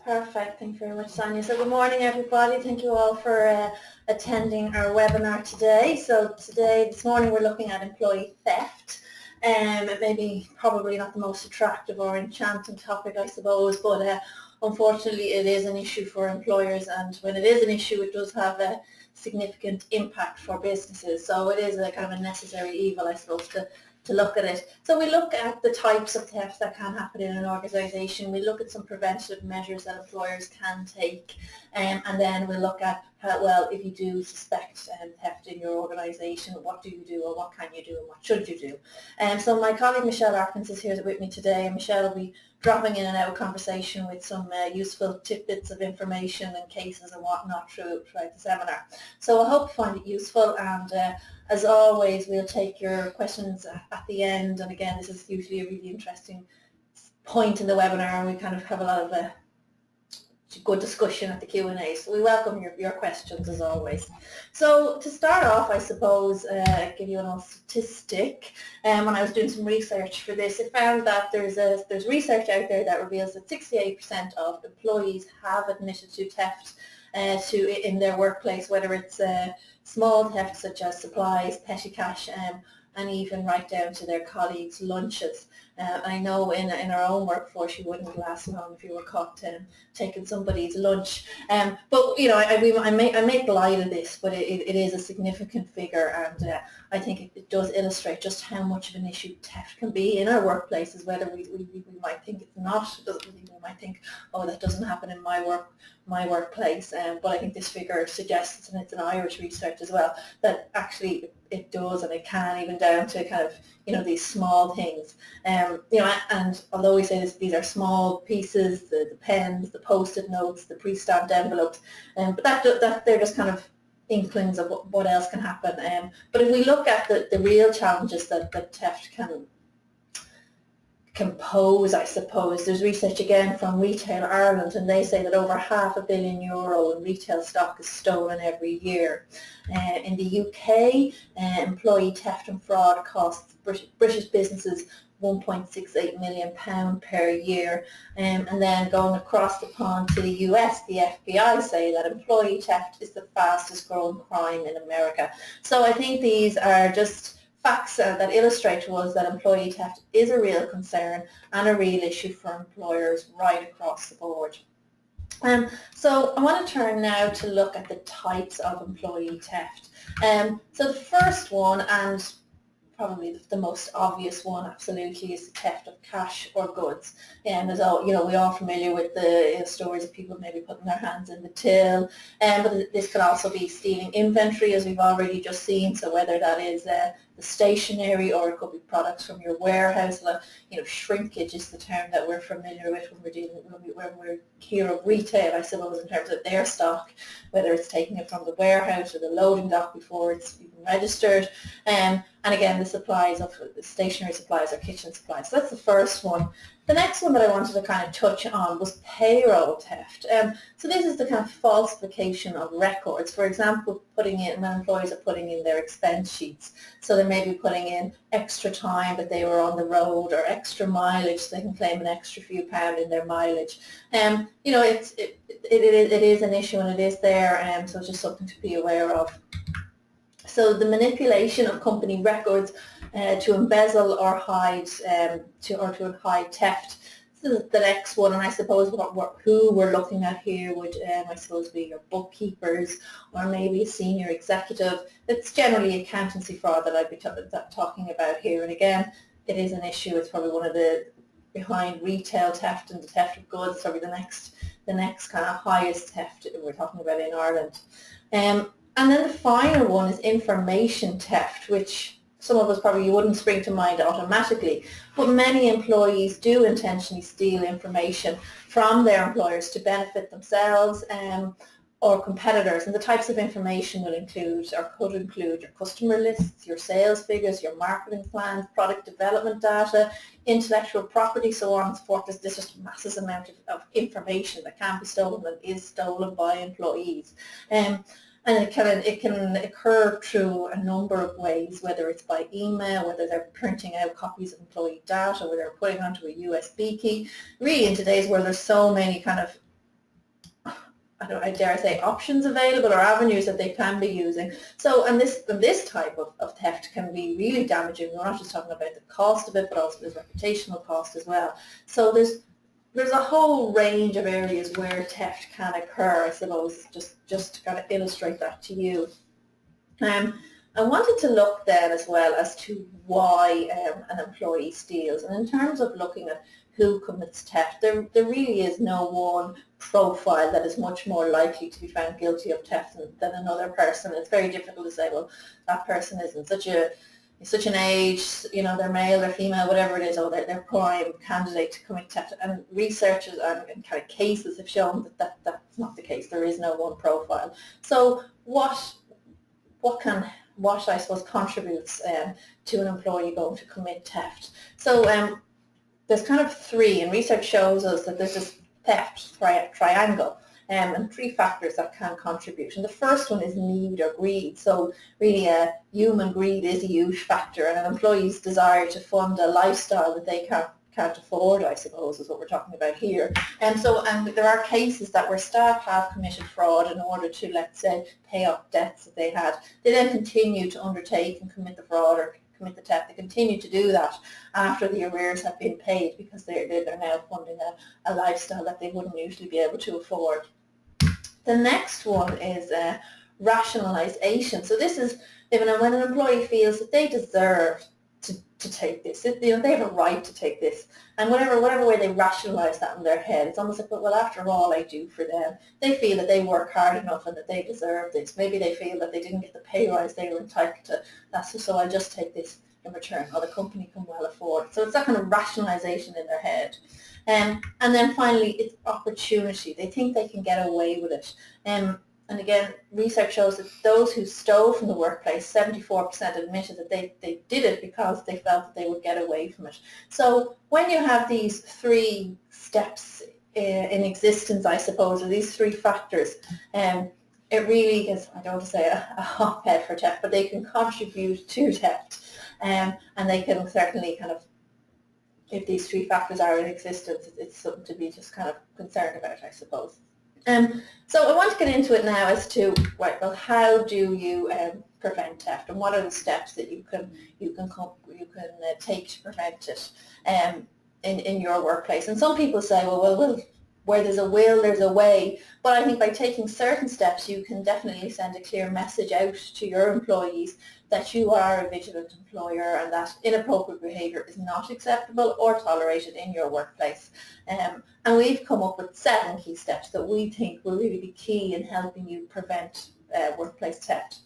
Perfect. Thank you very much, Sonia. So good morning, everybody. Thank you all for attending our webinar today. So this morning, we're looking at employee theft. It may be probably not the most attractive or enchanting topic, I suppose, but unfortunately, it is an issue for employers, and when it is an issue, it does have a significant impact for businesses. So it is a kind of a necessary evil, I suppose, to look at it. So we look at the types of theft that can happen in an organisation. We look at some preventative measures that employers can take, and then we look at how, well, if you do suspect theft in your organisation, what do you do, or what can you do, and what should you do? So my colleague Michelle Arkins is here with me today, and Michelle will be dropping in and out of conversation with some useful tidbits of information and cases and whatnot throughout the seminar. So I hope you find it useful, and as always, we'll take your questions at the end. And again, this is usually a really interesting point in the webinar, and we kind of have a lot of good discussion at the Q&A. So we welcome your questions as always. So to start off, I suppose, give you a little statistic. When I was doing some research for this, it found that there's research out there that reveals that 68% of employees have admitted to theft in their workplace, whether it's small theft such as supplies, petty cash, and even right down to their colleagues' lunches. I know in our own workforce you wouldn't last long if you were caught taking somebody's lunch. But you know, I make light of this, but it is a significant figure, and I think it does illustrate just how much of an issue theft can be in our workplaces. Whether we might think it's not, we might think, oh, that doesn't happen in my workplace. But I think this figure suggests, and it's an Irish research as well, that actually it does, and it can, even down to kind of, you know, these small things. You know, and although we say these are small pieces, the pens, the post-it notes, the pre-stamped envelopes, but that they're just kind of inklings of what else can happen. But if we look at the real challenges that theft can pose, I suppose, there's research again from Retail Ireland, and they say that over €500 million in retail stock is stolen every year. In the UK, employee theft and fraud costs British businesses £1.68 million per year. And then going across the pond to the US, the FBI say that employee theft is the fastest growing crime in America. So I think these are just facts that illustrate to us that employee theft is a real concern and a real issue for employers right across the board. So I want to turn now to look at the types of employee theft. So the first one, and probably the most obvious one, absolutely, is the theft of cash or goods. And as all, you know, we're all familiar with the stories of people maybe putting their hands in the till. But this can also be stealing inventory, as we've already just seen. So whether that is the stationery, or it could be products from your warehouse. You know, shrinkage is the term that we're familiar with when we're here of retail, I suppose, in terms of their stock, whether it's taking it from the warehouse or the loading dock before it's even registered. And again, the supplies of the stationery supplies or kitchen supplies. So that's the first one. The next one that I wanted to kind of touch on was payroll theft. So this is the kind of falsification of records. For example, when employees are putting in their expense sheets. So they may be putting in extra time that they were on the road, or extra mileage, so they can claim an extra few pound in their mileage. You know, it is an issue, and it is there, so it's just something to be aware of. So the manipulation of company records to embezzle or hide hide theft. This is the next one, and I suppose who we're looking at here would, I suppose, be your bookkeepers, or maybe a senior executive. It's generally accountancy fraud that I'd be talking about here. And again, it is an issue. It's probably one of the behind retail theft and the theft of goods, probably the next kind of highest theft we're talking about in Ireland. And then the final one is information theft, which some of us probably wouldn't spring to mind automatically, but many employees do intentionally steal information from their employers to benefit themselves or competitors. And the types of information will include, or could include, your customer lists, your sales figures, your marketing plans, product development data, intellectual property, so on and so forth. There's just a massive amount of information that can be stolen and is stolen by employees. And it can occur through a number of ways, whether it's by email, whether they're printing out copies of employee data, whether they're putting onto a USB key. Really, in today's world, there's so many kind of I dare say, options available or avenues that they can be using. So, and this type of theft can be really damaging. We're not just talking about the cost of it, but also there's reputational cost as well. So there's a whole range of areas where theft can occur, I suppose, just to kind of illustrate that to you. I wanted to look then as well as to why an employee steals. And in terms of looking at who commits theft, there really is no one profile that is much more likely to be found guilty of theft than another person. It's very difficult to say, well, that person is in such an age, you know, they're male, they're female, whatever it is, or they're prime candidate to commit theft. And researchers and kind of cases have shown that that's not the case. There is no one profile. So what I suppose contributes to an employee going to commit theft? So there's kind of three, and research shows us that there's this theft triangle, and three factors that can contribute. And the first one is need or greed. So really human greed is a huge factor, and an employee's desire to fund a lifestyle that they can't afford, I suppose, is what we're talking about here. And there are cases that where staff have committed fraud in order to, let's say, pay off debts that they had. They then continue to undertake and commit the fraud or commit the theft. They continue to do that after the arrears have been paid because they're now funding a lifestyle that they wouldn't usually be able to afford. The next one is rationalization. So this is when an employee feels that they deserve to take this. They have a right to take this, and whatever way they rationalise that in their head, it's almost like, well, after all I do for them, they feel that they work hard enough and that they deserve this. Maybe they feel that they didn't get the pay rise they were entitled to, so I'll just take this in return, or the company can well afford it. So it's that kind of rationalisation in their head. And then finally, it's opportunity. They think they can get away with it. And again, research shows that those who stole from the workplace, 74% admitted that they did it because they felt that they would get away from it. So when you have these three steps in existence, I suppose, or these three factors, it really is, I don't want to say a hotbed for theft, but they can contribute to theft. And they can certainly kind of, if these three factors are in existence, it's something to be just kind of concerned about, I suppose. So I want to get into it now as to, right, well, how do you prevent theft, and what are the steps that you can take to prevent it in your workplace? And some people say, well, where there's a will, there's a way. But I think by taking certain steps, you can definitely send a clear message out to your employees that you are a vigilant employer and that inappropriate behaviour is not acceptable or tolerated in your workplace. And we've come up with 7 key steps that we think will really be key in helping you prevent workplace theft.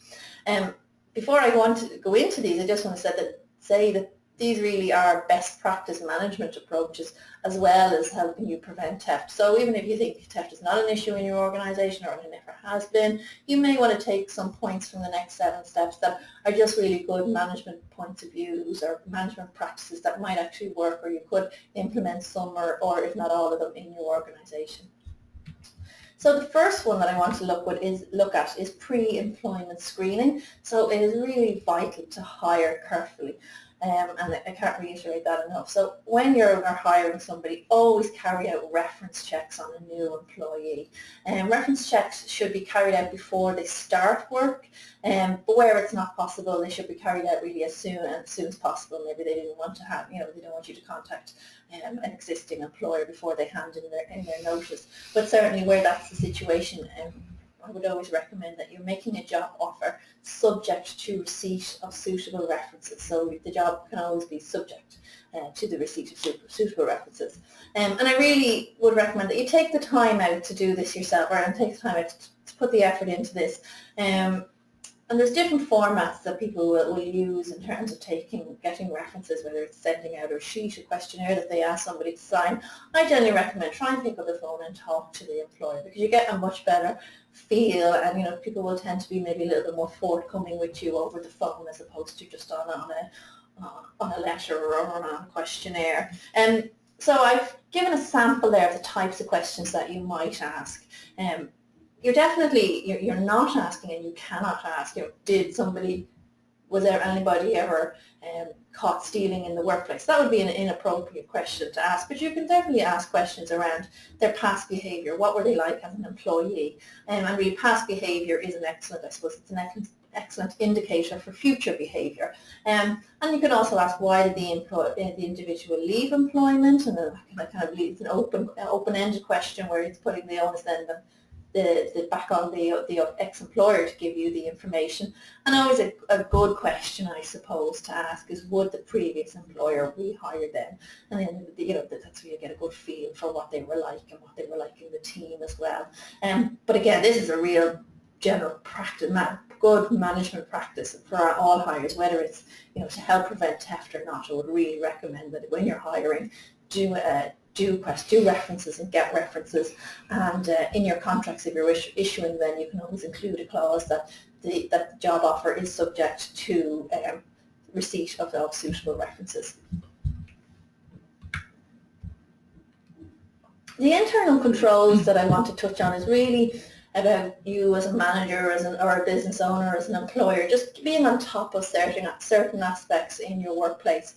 Before I want to go into these, I just want to say that these really are best practice management approaches as well as helping you prevent theft. So even if you think theft is not an issue in your organisation, or it never has been, you may want to take some points from the next 7 steps that are just really good management points of views or management practices that might actually work, or you could implement some or if not all of them in your organisation. So the first one that I want to look at is pre-employment screening. So it is really vital to hire carefully. And I can't reiterate that enough. So when you're hiring somebody, always carry out reference checks on a new employee. Reference checks should be carried out before they start work, but where it's not possible, they should be carried out really as soon as possible. Maybe they didn't want to have, they don't want you to contact an existing employer before they hand in their notice. But certainly where that's the situation, I would always recommend that you're making a job offer subject to receipt of suitable references. So the job can always be subject to the receipt of suitable references. And I really would recommend that you take the time out to do this yourself, and take the time out to put the effort into this. And there's different formats that people will use in terms of getting references, whether it's sending out a sheet, a questionnaire that they ask somebody to sign. I generally recommend try and pick up the phone and talk to the employer, because you get a much better feel, and people will tend to be maybe a little bit more forthcoming with you over the phone as opposed to just on a letter or on a questionnaire. And so I've given a sample there of the types of questions that you might ask. You're not asking, and you cannot ask, did somebody was there anybody ever caught stealing in the workplace? That would be an inappropriate question to ask, but you can definitely ask questions around their past behaviour. What were they like as an employee? And really, past behaviour is an excellent, I suppose, it's an excellent indicator for future behaviour. And you can also ask, why did the individual leave employment? And that kind of leaves an open-ended question where it's putting the onus then back on the ex-employer to give you the information. And always a good question, I suppose, to ask is, would the previous employer rehire them? And then, that's where you get a good feel for what they were like and what they were like in the team as well. But again, this is a real general practice, good management practice for all hires, whether it's, to help prevent theft or not. I would really recommend that when you're hiring, do references and get references, and in your contracts, if you're issuing them, you can always include a clause that the job offer is subject to receipt of suitable references. The internal controls that I want to touch on is really about you as a manager, or a business owner, as an employer, just being on top of certain aspects in your workplace,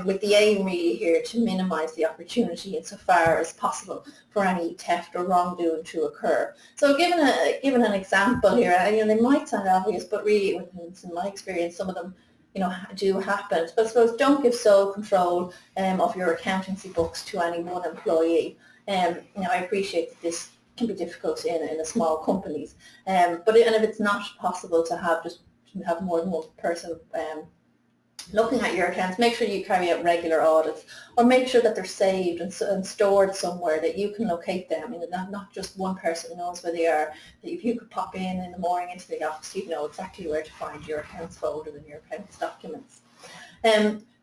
with the aim really here to minimise the opportunity insofar as possible for any theft or wrongdoing to occur. So given an example here, they might sound obvious, but really, in my experience, some of them do happen. But I suppose don't give sole control of your accountancy books to any one employee. I appreciate that this can be difficult in the small companies, but if it's not possible to have more than one person looking at your accounts, make sure you carry out regular audits, or make sure that they're saved and stored somewhere that you can locate them. Not just one person knows where they are. That if you could pop in the morning into the office, you'd know exactly where to find your accounts folder and your accounts documents.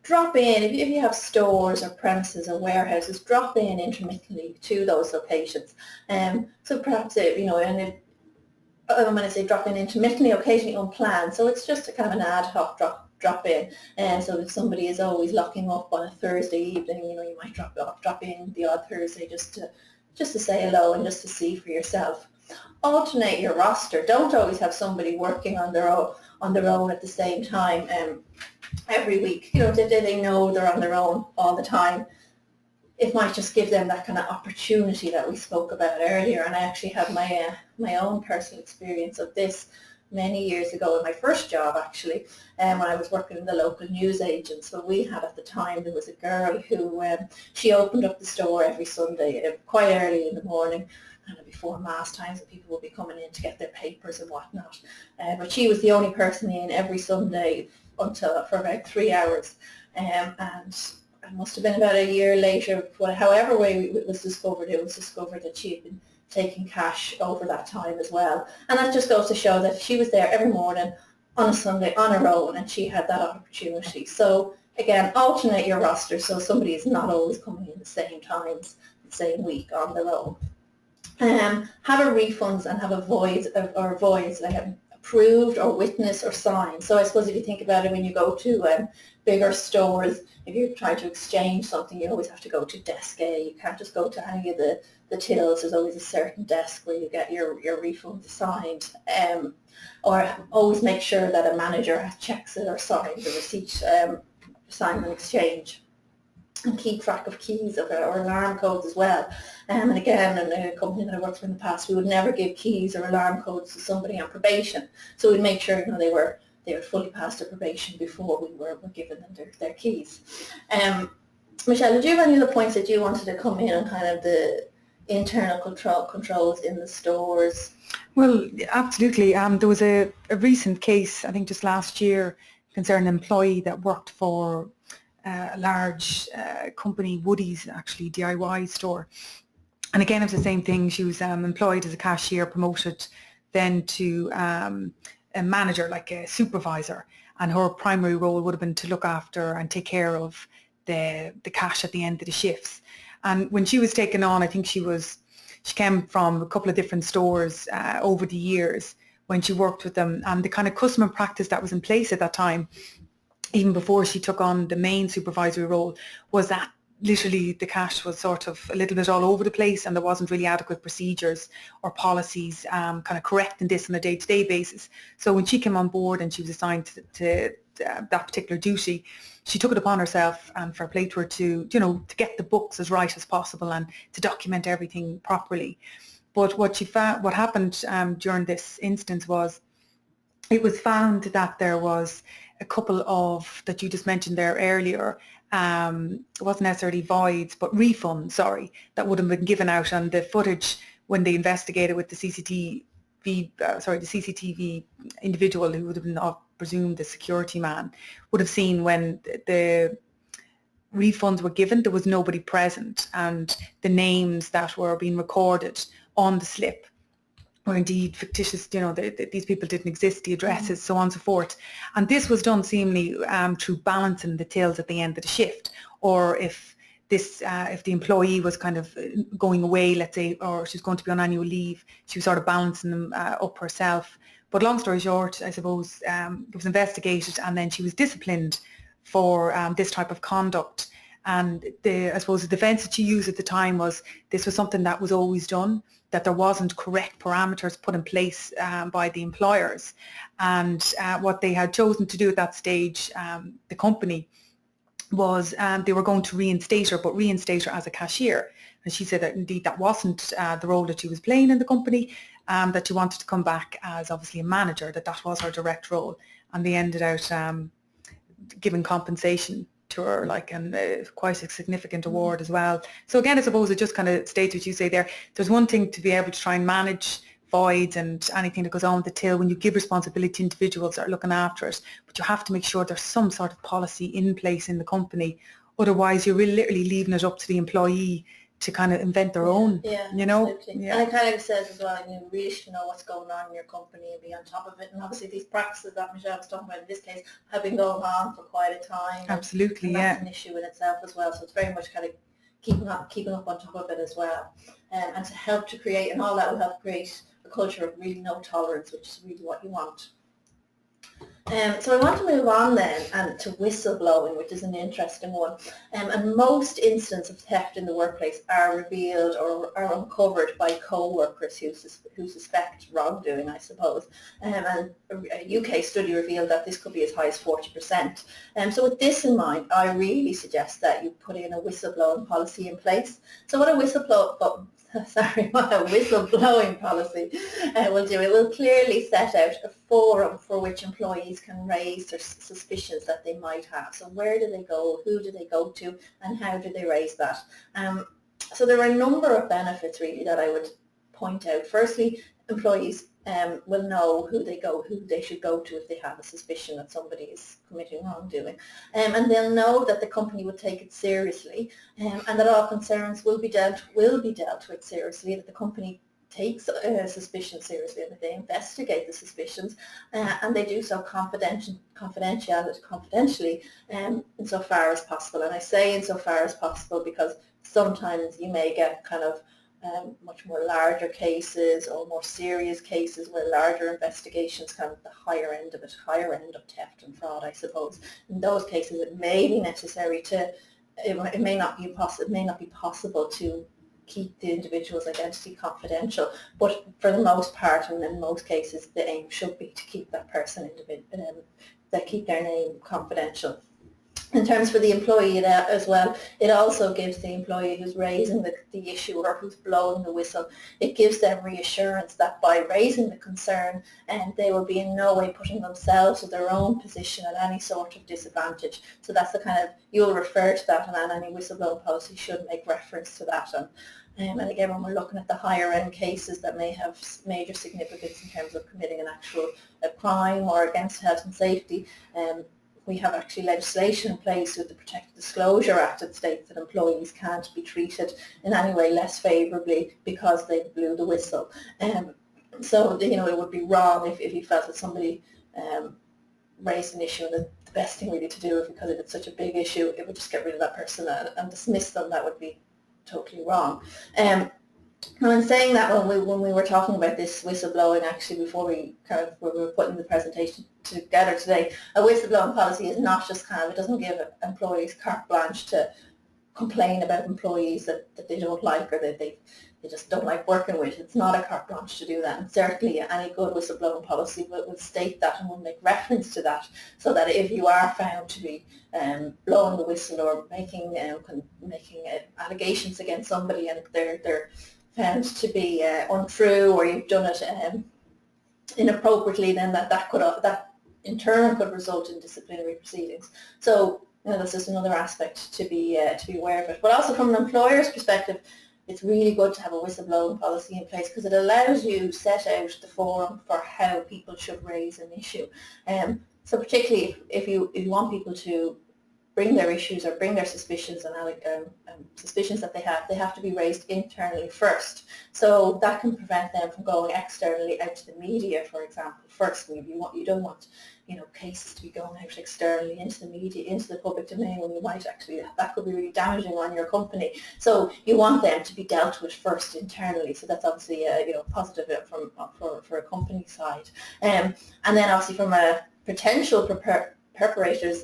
Drop in, if you have stores or premises or warehouses, drop in intermittently to those locations. So perhaps, when I say drop in intermittently, occasionally unplanned, so it's just a kind of an ad hoc drop in. And so if somebody is always locking up on a Thursday evening, you might drop in the odd Thursday just to say hello and just to see for yourself. Alternate your roster. Don't always have somebody working on their own at the same time. Every week, they know they're on their own all the time. It might just give them that kind of opportunity that we spoke about earlier. And I actually have my own personal experience of this many years ago in my first job, actually, when I was working in the local news agents. What we had at the time, there was a girl who she opened up the store every Sunday quite early in the morning, kind of before mass times, and people would be coming in to get their papers and whatnot. But she was the only person in every Sunday for about 3 hours, and it must have been about a year later, however way it was discovered that she had been taking cash over that time as well. And that just goes to show that she was there every morning on a Sunday on her own, and she had that opportunity. So again, alternate your roster so somebody is not always coming in the same times, the same week on their own. Have a refunds and have a voids approved or witnessed or signed. So I suppose if you think about it, when you go to bigger stores, if you're trying to exchange something, you always have to go to desk A. You can't just go to any of the tills. There's always a certain desk where you get your refunds signed. Or always make sure that a manager checks it or signs the receipt, sign and exchange. And keep track of keys or alarm codes as well. And again, in a company that I worked for in the past, we would never give keys or alarm codes to somebody on probation. So we'd make sure they were fully past their probation before we were giving them their keys. Michelle, did you have any other points that you wanted to come in on kind of the internal controls in the stores? Well, absolutely. There was a recent case, I think just last year, concerning an employee that worked for a large company, Woody's, actually, DIY store. And again, it was the same thing. She was employed as a cashier, promoted then to a manager, like a supervisor. And her primary role would have been to look after and take care of the cash at the end of the shifts. And when she was taken on, I think she came from a couple of different stores over the years when she worked with them. And the kind of customer practice that was in place at that time, even before she took on the main supervisory role, was that literally the cash was sort of a little bit all over the place, and there wasn't really adequate procedures or policies kind of correcting this on a day-to-day basis. So when she came on board and she was assigned to that particular duty, she took it upon herself, and fair play to her, to to get the books as right as possible and to document everything properly. But what happened during this instance was, it was found that there was a couple of, that you just mentioned there earlier, it wasn't necessarily voids, but refunds, that would have been given out on the footage when they investigated with the CCTV, the CCTV individual who would have been, I presume, the security man, would have seen when the refunds were given, there was nobody present, and the names that were being recorded on the slip were indeed fictitious. These people didn't exist, the addresses, so on and so forth. And this was done seemingly through balancing the tills at the end of the shift, or if the employee was kind of going away, let's say, or she's going to be on annual leave, she was sort of balancing them up herself. But long story short, I suppose, it was investigated, and then she was disciplined for this type of conduct. And I suppose the defence that she used at the time was, this was something that was always done, that there wasn't correct parameters put in place by the employers. And what they had chosen to do at that stage, the company, was they were going to reinstate her, but reinstate her as a cashier. And she said that indeed that wasn't the role that she was playing in the company, that she wanted to come back as obviously a manager, that was her direct role. And they ended out giving compensation to her, quite a significant award as well. So again, I suppose it just kind of states what you say there. There's one thing to be able to try and manage voids and anything that goes on with the till when you give responsibility to individuals that are looking after it, but you have to make sure there's some sort of policy in place in the company. Otherwise, you're really literally leaving it up to the employee to kind of invent their own, Absolutely. Yeah. And it kind of says as well, you really should know what's going on in your company and be on top of it. And obviously these practices that Michelle was talking about in this case have been going on for quite a time. Absolutely, and that's an issue in itself as well. So it's very much kind of keeping up on top of it as well. And to help to create, and all that will help create a culture of really no tolerance, which is really what you want. So I want to move on then and to whistleblowing, which is an interesting one. And most instances of theft in the workplace are revealed or are uncovered by co-workers who suspect wrongdoing, I suppose. And a UK study revealed that this could be as high as 40%. So with this in mind, I really suggest that you put in a whistleblowing policy in place. So what a whistleblowing policy will do, it will clearly set out a forum for which employees can raise their suspicions that they might have. So where do they go, who do they go to, and how do they raise that? So there are a number of benefits really that I would point out. Firstly, employees will know who they should go to if they have a suspicion that somebody is committing wrongdoing, and they'll know that the company would take it seriously, and that all concerns will be dealt with seriously, that the company takes suspicion seriously, and that they investigate the suspicions, and they do so confidentially insofar as possible. And I say insofar as possible because sometimes you may get kind of much more larger cases or more serious cases where larger investigations come at the higher end of theft and fraud, I suppose. In those cases, it may be necessary it may not be possible to keep the individual's identity confidential, but for the most part, and in most cases, the aim should be to keep that person keep their name confidential. In terms for the employee as well, it also gives the employee who's raising the issue or who's blowing the whistle, it gives them reassurance that by raising the concern, they will be in no way putting themselves or their own position at any sort of disadvantage. So that's the kind of, you'll refer to that, and any whistleblowing policy should make reference to that. And again, when we're looking at the higher end cases that may have major significance in terms of committing an actual crime or against health and safety, we have actually legislation in place with the Protected Disclosure Act that states that employees can't be treated in any way less favourably because they blew the whistle. So, it would be wrong if you felt that somebody raised an issue, and the best thing really to do, because if it's such a big issue, it would just get rid of that person and dismiss them. That would be totally wrong. Now, in saying that, when we were talking about this whistleblowing, actually, before we were putting the presentation together today, a whistleblowing policy is not just it doesn't give employees carte blanche to complain about employees that they don't like or that they they just don't like working with. It's not a carte blanche to do that, and certainly any good whistleblowing policy will state that and will make reference to that, so that if you are found to be blowing the whistle or making allegations against somebody and they're found to be untrue, or you've done it inappropriately, then that in turn could result in disciplinary proceedings. So that's just another aspect to be aware of it. But also from an employer's perspective, it's really good to have a whistleblowing policy in place, because it allows you to set out the forum for how people should raise an issue. So particularly if you want people to bring their issues or bring their suspicions and suspicions that they have to be raised internally first. So that can prevent them from going externally out to the media, for example. Firstly, you don't want cases to be going out externally into the media, into the public domain, when you might actually, that could be really damaging on your company. So you want them to be dealt with first internally. So that's obviously positive for a company side. And then obviously from a potential perpetrators'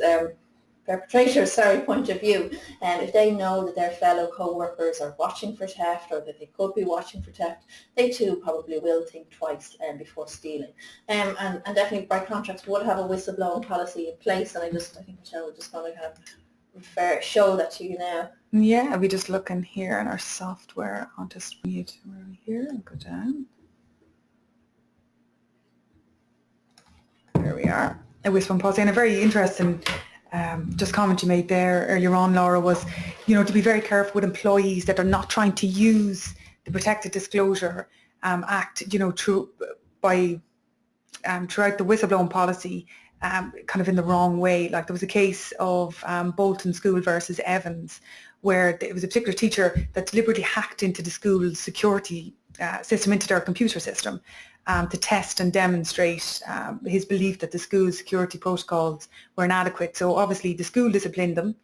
point of view, if they know that their fellow co-workers are watching for theft, or that they could be watching for theft, they too probably will think twice before stealing. And definitely Bright Contracts would have a whistleblowing policy in place, and I think Michelle was just going to kind of show that to you now. Yeah, I'll be just looking here in our software. I'll just read where we're here and go down. There we are. A whistleblowing policy, and a very interesting just comment you made there earlier on, Laura, was to be very careful with employees that are not trying to use the Protected Disclosure Act throughout the whistleblowing policy kind of in the wrong way. Like there was a case of Bolton School versus Evans, where there was a particular teacher that deliberately hacked into the school's security system, into their computer system, to test and demonstrate his belief that the school's security protocols were inadequate. So obviously the school disciplined them,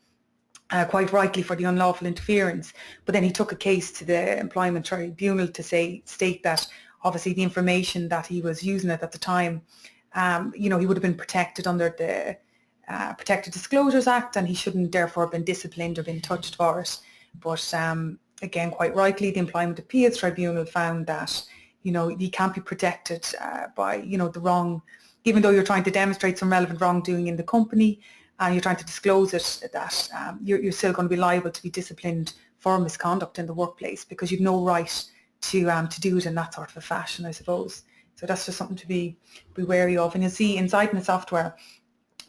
quite rightly, for the unlawful interference. But then he took a case to the employment tribunal to state that obviously the information that he was using at the time, he would have been protected under the Protected Disclosures Act, and he shouldn't therefore have been disciplined or been touched for it. But again, quite rightly, the Employment Appeals Tribunal found that you can't be protected by, the wrong, even though you're trying to demonstrate some relevant wrongdoing in the company and you're trying to disclose it, that you're still going to be liable to be disciplined for misconduct in the workplace, because you've no right to do it in that sort of a fashion, I suppose. So that's just something to be wary of. And you'll see inside in the software,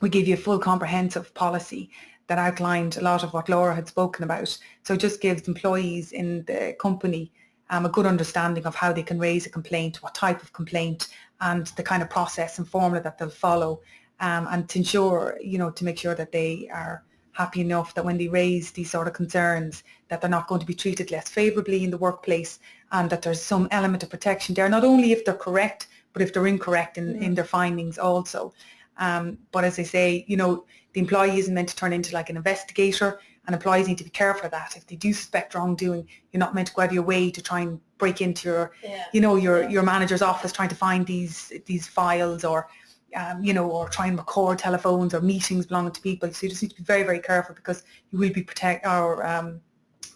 we give you a full comprehensive policy that outlined a lot of what Laura had spoken about. So it just gives employees in the company a good understanding of how they can raise a complaint, what type of complaint, and the kind of process and formula that they'll follow, and to ensure, to make sure that they are happy enough that when they raise these sort of concerns, that they're not going to be treated less favourably in the workplace, and that there's some element of protection there, not only if they're correct, but if they're incorrect in their findings also. But as I say, the employee isn't meant to turn into like an investigator, and employees need to be careful of that. If they do suspect wrongdoing, you're not meant to go out of your way to try and break into your manager's office trying to find these files, or or try and record telephones or meetings belonging to people. So you just need to be very, very careful, because you will be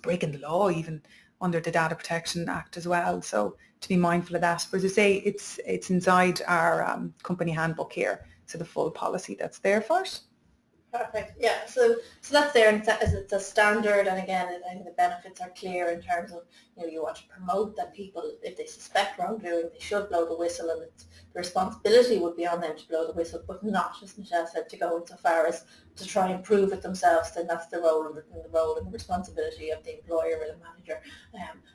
breaking the law even under the Data Protection Act as well. So to be mindful of that. But as I say, it's inside our company handbook here, so the full policy that's there for it. Perfect. Yeah. So that's there, and it's a standard. And again, I think the benefits are clear in terms of you want to promote that people, if they suspect wrongdoing, they should blow the whistle, and the responsibility would be on them to blow the whistle, but not, as Michelle said, to go insofar as to try and prove it themselves. Then that's the role and the responsibility of the employer or the manager.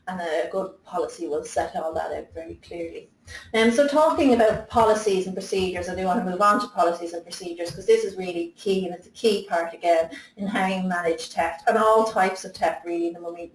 And a good policy will set all that out very clearly. So talking about policies and procedures, I do want to move on to policies and procedures, because this is really key, and it's a key part again in how you manage theft, and all types of theft really. And when we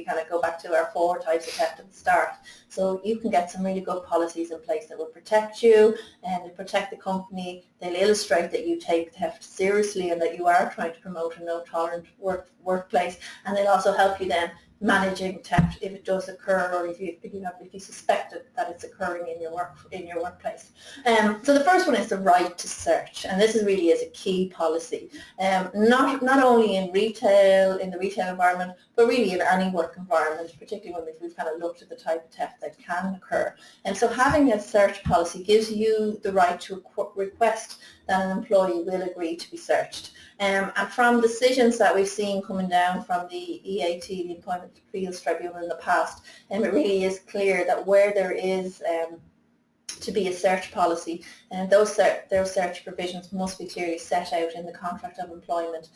kind of go back to our 4 types of theft at the start. So you can get some really good policies in place that will protect you and they protect the company. They'll illustrate that you take theft seriously and that you are trying to promote a no-tolerant workplace, and they'll also help you then managing theft if it does occur, or if you suspect that it's occurring in your workplace. So the first one is the right to search, and this really is a key policy, not only in the retail environment, but really in any work environment, particularly when we've kind of looked at the type of theft that can occur. And so having a search policy gives you the right to request that an employee will agree to be searched. And from decisions that we've seen coming down from the EAT, the Employment Appeals Tribunal in the past, it really is clear that where there is to be a search policy, and those search provisions must be clearly set out in the contract of employment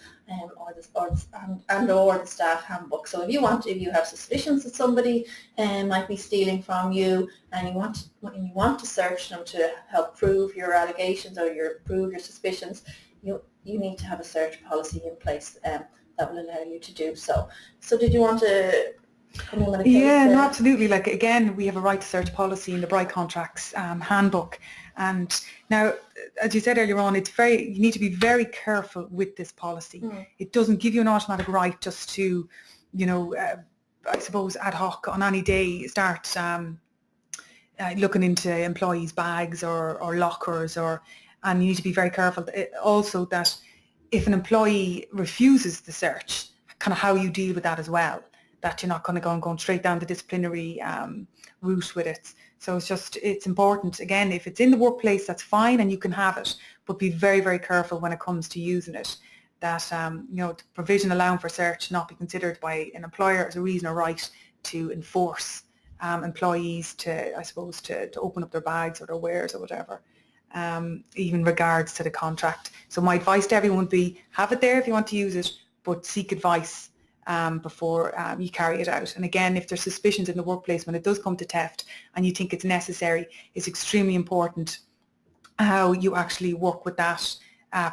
or the staff handbook. So if you have suspicions that somebody might be stealing from you, and you want to search them to help prove your allegations or prove your suspicions, you need to have a search policy in place that will allow you to do so. So did you want to come in with a case? Yeah, no, absolutely. Like, again, we have a right to search policy in the Bright Contracts handbook. And now, as you said earlier on, you need to be very careful with this policy. It doesn't give you an automatic right just to, I suppose, ad hoc on any day start looking into employees' bags or lockers, and you need to be very careful also that if an employee refuses the search, kind of how you deal with that as well, that you're not going to go straight down the disciplinary route with it. So it's important, again, if it's in the workplace, that's fine and you can have it, but be very, very careful when it comes to using it, that the provision allowing for search not be considered by an employer as a reason or right to enforce employees to open up their bags or their wares or whatever. Even regards to the contract. So my advice to everyone would be, have it there if you want to use it, but seek advice before you carry it out. And again, if there's suspicions in the workplace when it does come to theft and you think it's necessary, it's extremely important how you actually work with that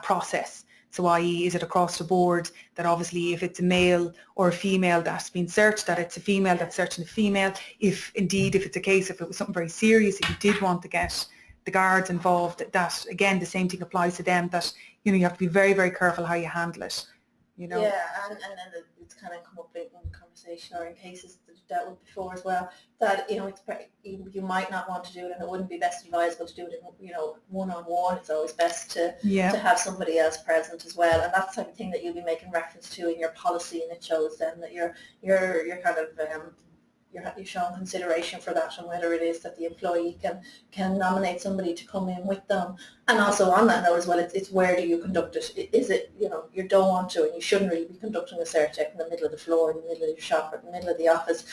process. So i.e., is it across the board that obviously if it's a male or a female that's been searched, that it's a female that's searching a female? If it's a case, if it was something very serious, if you did want to get the guards involved, that again the same thing applies to them, that you have to be very, very careful how you handle it. Yeah, and then it's kind of come up in conversation or in cases that you've dealt with before as well, that you might not want to do it, and it wouldn't be best advisable to do it in one-on-one. It's always best to have somebody else present as well, and that's the type of thing that you'll be making reference to in your policy, and it shows then that you're kind of you're showing consideration for that, and whether it is that the employee can nominate somebody to come in with them. And also on that note as well, it's where do you conduct it? Is it, you don't want to, and you shouldn't really be conducting a search out in the middle of the floor, in the middle of your shop, or in the middle of the office.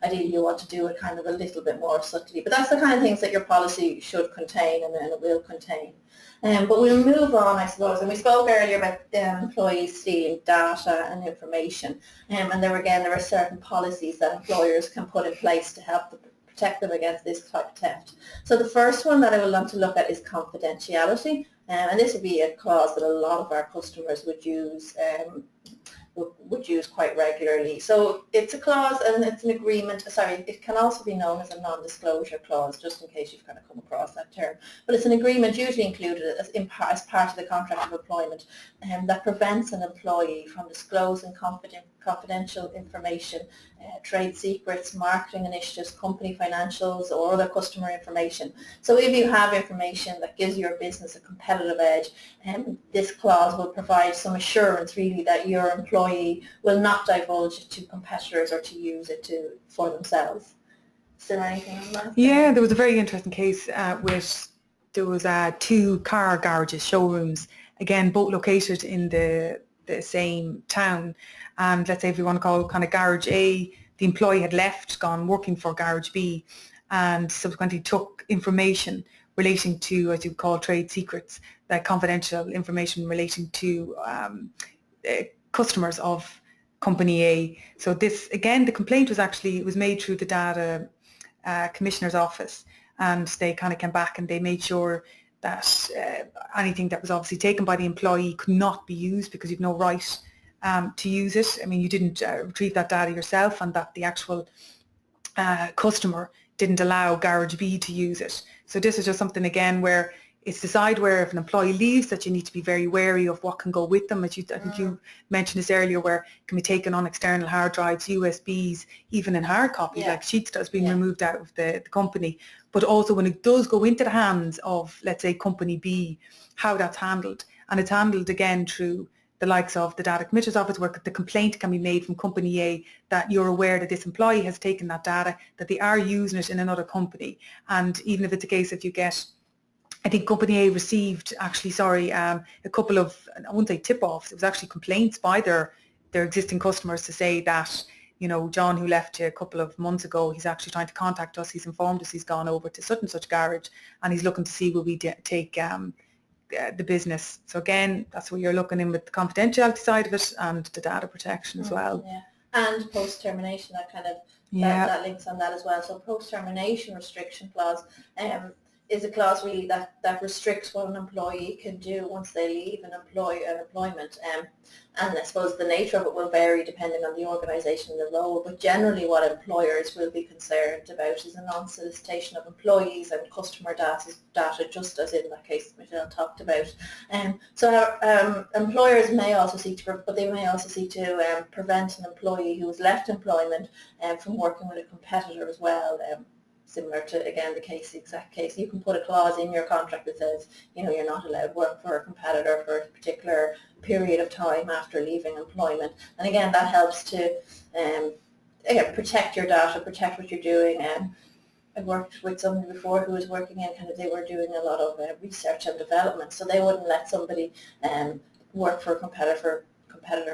Ideally you want to do it kind of a little bit more subtly, but that's the kind of things that your policy should contain, and it will contain. But we'll move on, I suppose, and we spoke earlier about employees stealing data and information, and there are certain policies that employers can put in place to help protect them against this type of theft. So the first one that I would want to look at is confidentiality, and this would be a clause that a lot of our customers would use quite regularly. So it's a clause and it's an agreement. It can also be known as a non-disclosure clause, just in case you've kind of come across that term. But it's an agreement usually included as part of the contract of employment that prevents an employee from disclosing confidential information, trade secrets, marketing initiatives, company financials, or other customer information. So if you have information that gives your business a competitive edge, this clause will provide some assurance really that your employee will not divulge it to competitors or to use it for themselves. Is there anything on that? Yeah, there was a very interesting case there was two car garages, showrooms, again both located in the same town, and let's say if you want to call kind of garage A, the employee had left, gone working for garage B, and subsequently took information relating to, as you call, trade secrets, that confidential information relating to customers of company A. So this, again, the complaint was made through the data commissioner's office, and they kind of came back and they made sure that anything that was obviously taken by the employee could not be used, because you've no right to use it. I mean, you didn't retrieve that data yourself, and that the actual customer didn't allow Garage B to use it. So this is just something, again, where it's the side where if an employee leaves that you need to be very wary of what can go with them. As I think you mentioned this earlier, where it can be taken on external hard drives, USBs, even in hard copies, like sheets that's been removed out of the company. But also when it does go into the hands of, let's say, company B, how that's handled. And it's handled again through the likes of the data committer's office, where the complaint can be made from company A that you're aware that this employee has taken that data, that they are using it in another company. And even if it's a case if you get, I think company A received actually, a couple of, I wouldn't say tip-offs, it was actually complaints by their existing customers to say that, you know, John, who left you a couple of months ago, he's actually trying to contact us. He's informed us he's gone over to such and such garage and he's looking to see will we take the business. So again, that's where you're looking in with the confidentiality side of it and the data protection as well. Yeah, and post-termination, that kind of, that links on that as well. So post-termination restriction clause is a clause really that restricts what an employee can do once they leave an employment. And I suppose the nature of it will vary depending on the organisation and the role, but generally what employers will be concerned about is a non-solicitation of employees and customer data, just as in that case Michelle talked about. So employers may also seek to, prevent an employee who has left employment from working with a competitor as well. Similar to, again, the exact case. You can put a clause in your contract that says, you know, you're not allowed to work for a competitor for a particular period of time after leaving employment. And again, that helps to again, protect your data, protect what you're doing. I worked with somebody before who was working in they were doing a lot of research and development, so they wouldn't let somebody work for a competitor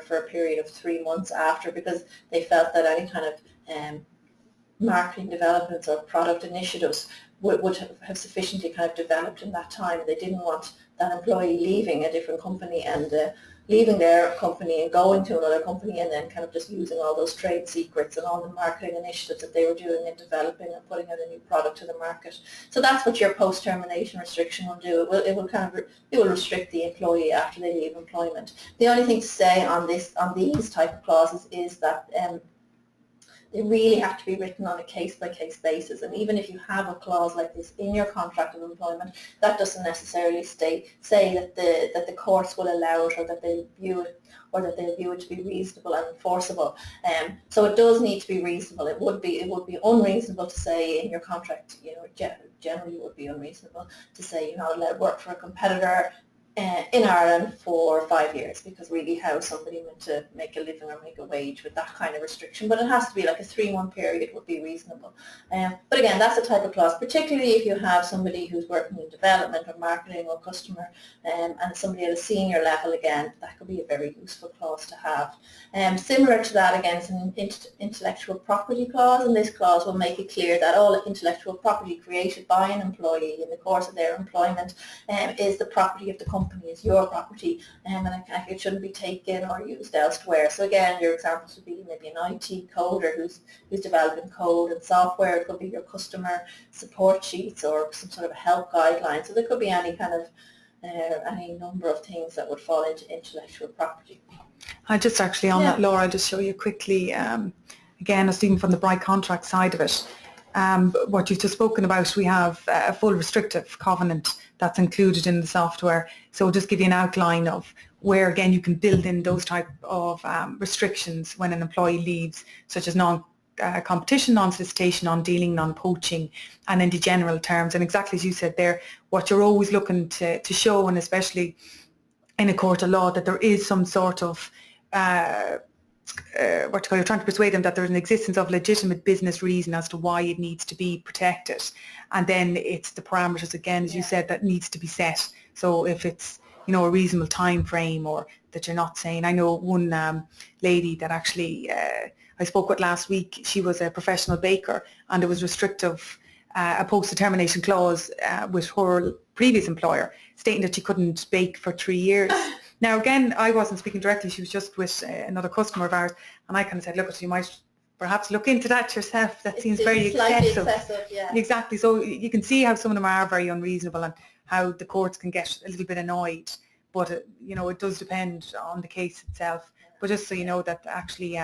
for a period of 3 months after, because they felt that any kind of marketing developments or product initiatives would have sufficiently kind of developed in that time. They didn't want that employee leaving a different company and leaving their company and going to another company and then kind of just using all those trade secrets and all the marketing initiatives that they were doing and developing and putting out a new product to the market. So that's what your post-termination restriction will do. It will restrict the employee after they leave employment. The only thing to say on these type of clauses is that they really have to be written on a case-by-case basis, and even if you have a clause like this in your contract of employment, that doesn't necessarily say that the courts will allow it or that they view it to be reasonable and enforceable. So it does need to be reasonable. It would be unreasonable to say in your contract, you know, generally would be unreasonable to say you're not allowed to work for a competitor in Ireland for 5 years, because really how is somebody meant to make a living or make a wage with that kind of restriction? But it has to be like a 3-month period would be reasonable. But again, that's the type of clause, particularly if you have somebody who's working in development or marketing or customer and somebody at a senior level, again, that could be a very useful clause to have. Similar to that, again, is an intellectual property clause, and this clause will make it clear that all intellectual property created by an employee in the course of their employment is the property of the company, is your property, and it shouldn't be taken or used elsewhere. So again, your examples would be maybe an IT coder who's developing code and software. It could be your customer support sheets or some sort of a help guideline. So there could be any kind of any number of things that would fall into intellectual property. I just actually on that, Laura, I'll just show you quickly, again, even from the bright contract side of it, what you've just spoken about, we have a full restrictive covenant that's included in the software. So just give you an outline of where, again, you can build in those type of restrictions when an employee leaves, such as non-competition, non-solicitation, non-dealing, non-poaching, and in the general terms. And exactly as you said there, what you're always looking to show, and especially in a court of law, that there is some sort of you're trying to persuade them that there's an existence of legitimate business reason as to why it needs to be protected, and then it's the parameters, again, as you said, that needs to be set. So if it's, you know, a reasonable time frame, or that you're not saying, I know one lady that actually I spoke with last week, she was a professional baker, and there was restrictive a post-determination clause with her previous employer stating that she couldn't bake for 3 years. Now, again, I wasn't speaking directly, she was just with another customer of ours, and I kind of said, look, you might perhaps look into that yourself. That seems very excessive. Yeah. Exactly. So you can see how some of them are very unreasonable and how the courts can get a little bit annoyed. But, you know, it does depend on the case itself. But just so you know that actually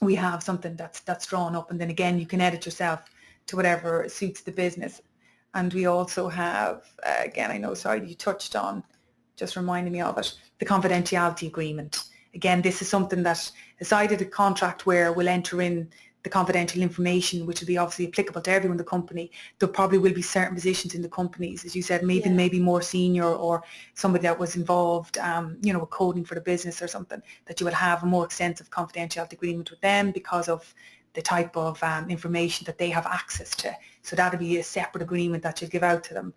we have something that's drawn up, and then again, you can edit yourself to whatever suits the business. And we also have, again, I know, sorry, you touched on, just reminding me of it, the confidentiality agreement. Again, this is something that, aside of the contract where we'll enter in the confidential information, which will be obviously applicable to everyone in the company, there probably will be certain positions in the companies, as you said, maybe more senior, or somebody that was involved, with coding for the business or something, that you will have a more extensive confidentiality agreement with them because of the type of information that they have access to. So that'll be a separate agreement that you'll give out to them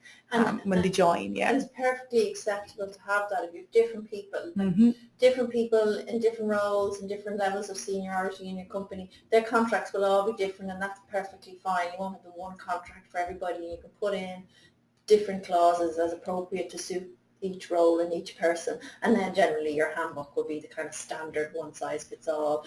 when they join. Yeah, and it's perfectly acceptable to have that if you have different people, in different roles and different levels of seniority in your company. Their contracts will all be different, and that's perfectly fine. You won't have the one contract for everybody. You can put in different clauses as appropriate to suit each role and each person, and then generally your handbook will be the kind of standard one-size-fits-all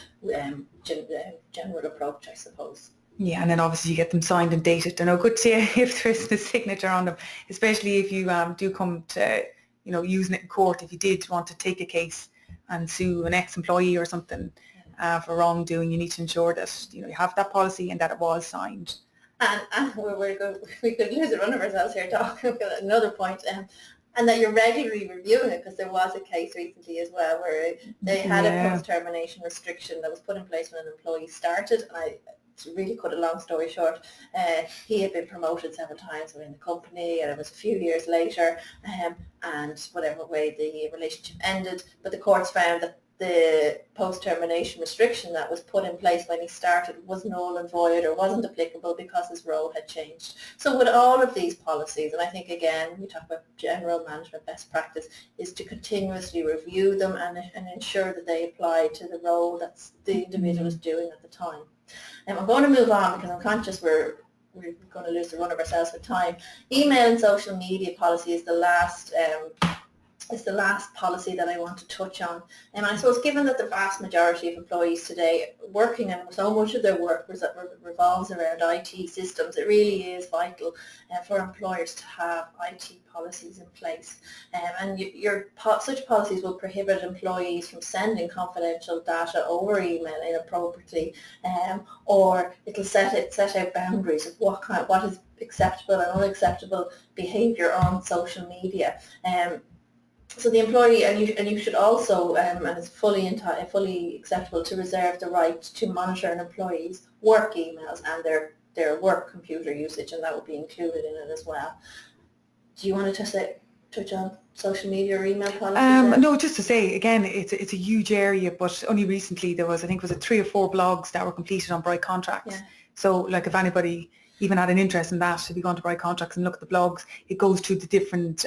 general approach, I suppose. Yeah, and then obviously you get them signed and dated. They're no good to you if there's a signature on them, especially if you do come to, using it in court. If you did want to take a case and sue an ex-employee or something for wrongdoing, you need to ensure that you have that policy and that it was signed. And we could lose a run of ourselves here talking about another point. And that you're regularly reviewing it, because there was a case recently as well where they had a post-termination restriction that was put in place when an employee started. And to really cut a long story short, he had been promoted several times within the company, and it was a few years later, and whatever way the relationship ended, but the courts found that the post-termination restriction that was put in place when he started was null and void, or wasn't applicable because his role had changed. So with all of these policies, and I think again, when we talk about general management best practice, is to continuously review them and ensure that they apply to the role that the individual is doing at the time. And I'm going to move on because I'm conscious we're going to lose the run of ourselves with time. Email and social media policy is the last policy that I want to touch on. And I suppose given that the vast majority of employees today working, and so much of their work revolves around IT systems, it really is vital for employers to have IT policies in place. And such policies will prohibit employees from sending confidential data over email inappropriately, or it'll set out boundaries of what is acceptable and unacceptable behaviour on social media. So the employee, and you should also, and it's fully acceptable to reserve the right to monitor an employee's work emails and their work computer usage, and that would be included in it as well. Do you want to touch on social media or email policies? No, just to say, again, it's a huge area, but only recently there was, I think, 3 or 4 blogs that were completed on Bright Contracts. Yeah. So, like, if anybody even had an interest in that, if you go onto Bright Contracts and look at the blogs, it goes through the different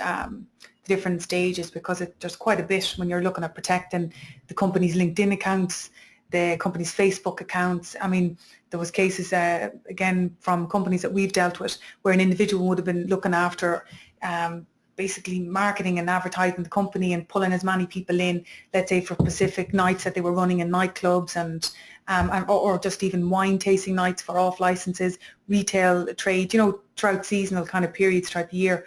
stages, because there's quite a bit when you're looking at protecting the company's LinkedIn accounts, the company's Facebook accounts. I mean, there was cases, again, from companies that we've dealt with, where an individual would have been looking after basically marketing and advertising the company and pulling as many people in, let's say for specific nights that they were running in nightclubs, and or just even wine tasting nights for off licenses, retail trade, throughout seasonal kind of periods throughout the year.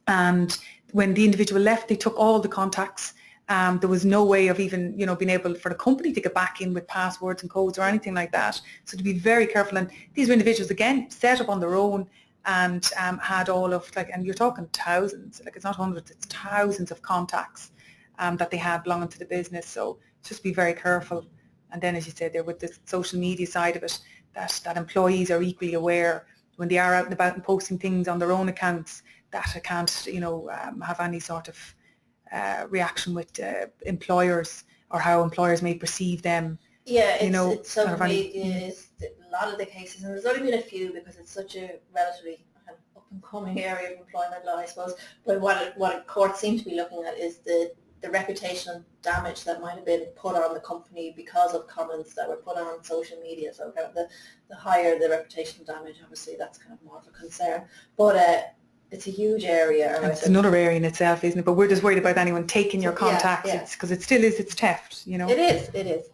And when the individual left, they took all the contacts. There was no way of even, being able for the company to get back in with passwords and codes or anything like that. So to be very careful. And these were individuals, again, set up on their own, and had all of, and you're talking thousands, it's not hundreds, it's thousands of contacts that they had belonging to the business. So just be very careful. And then, as you said there, with the social media side of it, that employees are equally aware when they are out and about and posting things on their own accounts, that it can't, have any sort of reaction with employers, or how employers may perceive them. Yeah, it's social media is a lot of the cases, and there's only been a few because it's such a relatively up-and-coming area of employment law, I suppose. But what courts seem to be looking at is the reputational damage that might have been put on the company because of comments that were put on social media. So kind of the higher the reputational damage, obviously that's kind of more of a concern. But it's a huge area. And it's another area in itself, isn't it? But we're just worried about anyone taking your contacts. Yeah. Because it still is, it's theft, It is.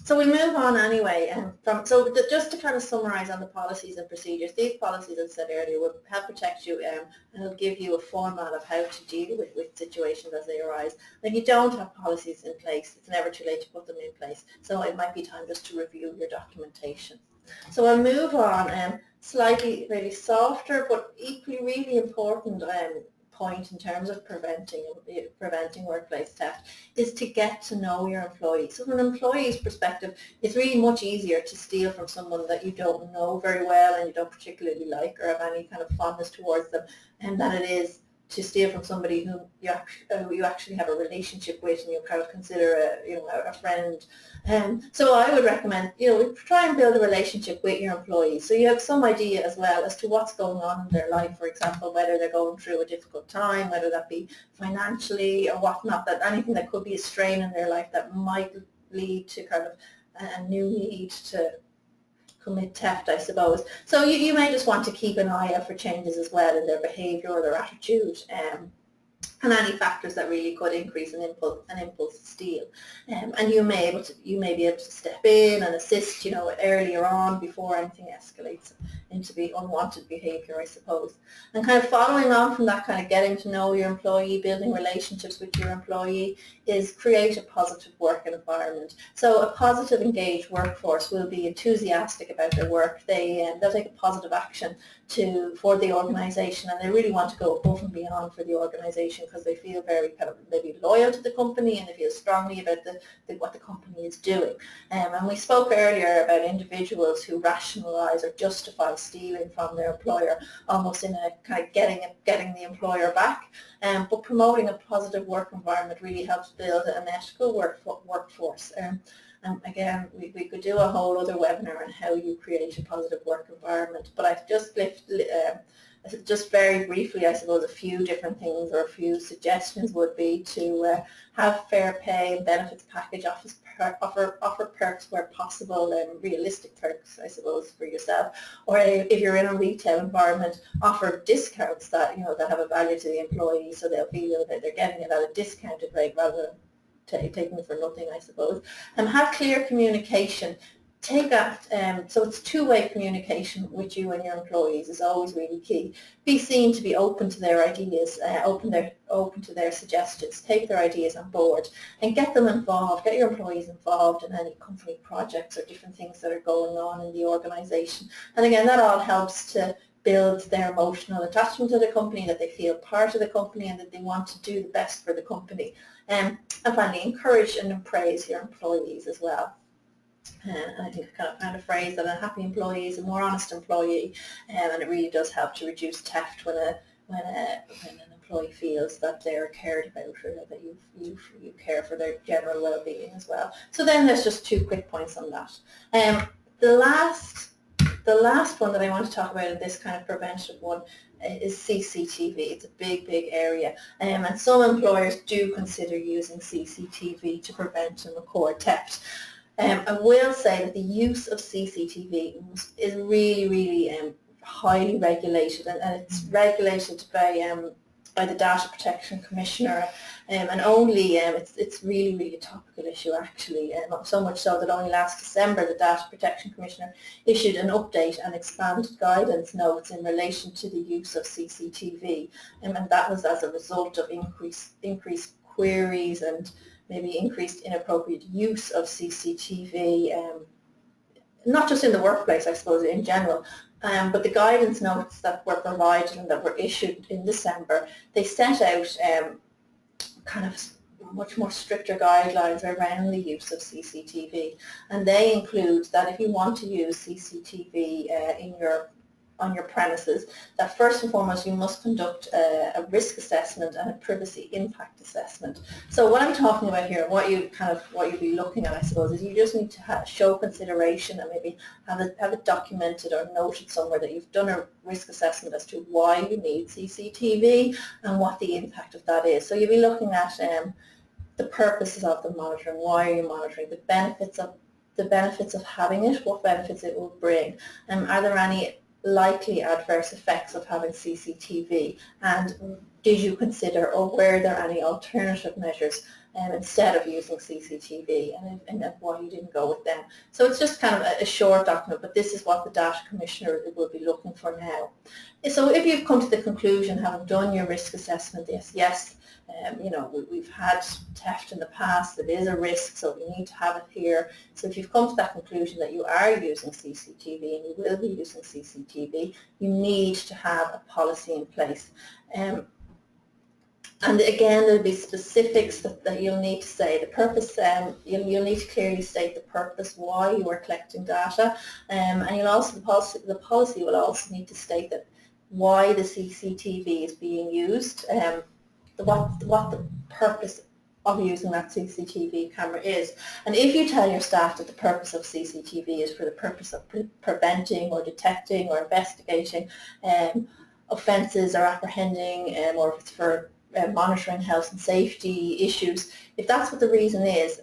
So we move on anyway. Just to kind of summarise on the policies and procedures, these policies, as I said earlier, will help protect you, and it'll give you a format of how to deal with situations as they arise. If you don't have policies in place, it's never too late to put them in place. So it might be time just to review your documentation. So I'll move on. slightly maybe softer but equally really important point in terms of preventing workplace theft is to get to know your employees. So from an employee's perspective, it's really much easier to steal from someone that you don't know very well and you don't particularly like or have any kind of fondness towards them, and than it is to steal from somebody who you actually have a relationship with and you kind of consider a friend. So I would recommend, try and build a relationship with your employees so you have some idea as well as to what's going on in their life, for example, whether they're going through a difficult time, whether that be financially or whatnot, that anything that could be a strain in their life that might lead to kind of a new need to commit theft, I suppose. So you may just want to keep an eye out for changes as well in their behaviour or their attitude, and any factors that really could increase an impulse to steal. And you may be able to step in and assist, earlier on before anything escalates into the unwanted behaviour, I suppose. And kind of following on from that, kind of getting to know your employee, building relationships with your employee, is create a positive work environment. So a positive, engaged workforce will be enthusiastic about their work. They'll take a positive action for the organisation, and they really want to go above and beyond for the organisation because they feel very kind of maybe loyal to the company and they feel strongly about what the company is doing. And we spoke earlier about individuals who rationalise or justify stealing from their employer, almost in a kind of getting the employer back. But promoting a positive work environment really helps build an ethical workforce. And again, we could do a whole other webinar on how you create a positive work environment, but I've just very briefly, I suppose, a few different things or a few suggestions would be to have fair pay and benefits package, offer perks where possible, and realistic perks, I suppose, for yourself. Or if you're in a retail environment, offer discounts that that have a value to the employee, so they'll feel that they're getting it at a discounted rate rather than taking it for nothing, I suppose. And have clear communication. Take that, so it's two-way communication with you and your employees is always really key. Be seen to be open to their ideas, open to their suggestions. Take their ideas on board and get them involved. Get your employees involved in any company projects or different things that are going on in the organisation. And again, that all helps to build their emotional attachment to the company, that they feel part of the company and that they want to do the best for the company. And finally, encourage and praise your employees as well. And I think I kind of found a phrase that a happy employee is a more honest employee, and it really does help to reduce theft when an employee feels that they're cared about, or that you care for their general well-being as well. So then there's just 2 quick points on that. The last one that I want to talk about in this kind of preventive one is CCTV. It's a big area, and some employers do consider using CCTV to prevent and record theft. I will say that the use of CCTV is really highly regulated, and it's regulated by the Data Protection Commissioner, and only it's really a topical issue actually, so much so that only last December the Data Protection Commissioner issued an update and expanded guidance notes in relation to the use of CCTV, and that was as a result of increased queries and maybe increased inappropriate use of CCTV, not just in the workplace, I suppose, in general. But the guidance notes that were provided and that were issued in December, they set out kind of much more stricter guidelines around the use of CCTV. And they include that if you want to use CCTV on your premises, that first and foremost you must conduct a risk assessment and a privacy impact assessment. So what I'm talking about here, what you'll be looking at, I suppose, is you just need to show consideration and maybe have it documented or noted somewhere that you've done a risk assessment as to why you need CCTV and what the impact of that is. So you'll be looking at the purposes of the monitoring, why are you monitoring, the benefits of having it, what benefits it will bring, are there any likely adverse effects of having CCTV, and did you consider or were there any alternative measures instead of using CCTV, and why you didn't go with them. So it's just kind of a short document, but this is what the Data Commissioner will be looking for now. So if you've come to the conclusion, having done your risk assessment, yes, we've had theft in the past, it is a risk, so we need to have it here. So if you've come to that conclusion that you are using CCTV and you will be using CCTV, you need to have a policy in place. And again, there'll be specifics that you'll need to say. The purpose, you'll need to clearly state the purpose, why you are collecting data, and you'll also, the policy will also need to state that why the CCTV is being used, what the purpose of using that CCTV camera is. And if you tell your staff that the purpose of CCTV is for the purpose of preventing or detecting or investigating offences or apprehending, or if it's for monitoring health and safety issues, if that's what the reason is,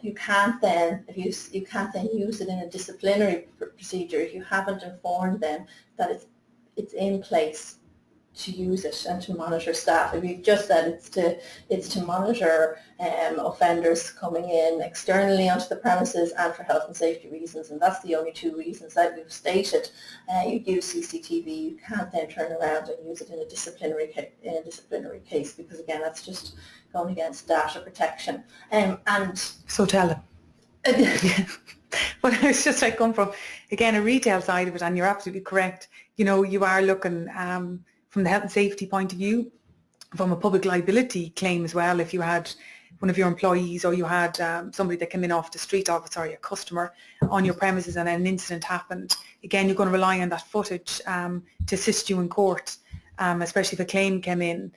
you can't then use it in a disciplinary procedure if you haven't informed them that it's in place to use it and to monitor staff. If you've just said it's to monitor offenders coming in externally onto the premises and for health and safety reasons, and that's the only two reasons that you've stated, you use CCTV, you can't then turn around and use it in a disciplinary case, because again, that's just going against data protection. And so tell them. But it's just come from, again, a retail side of it, and you're absolutely correct. You are looking from the health and safety point of view, from a public liability claim as well. If you had one of your employees, or you had somebody that came in off the street, a customer on your premises, and an incident happened, again, you're going to rely on that footage to assist you in court, especially if a claim came in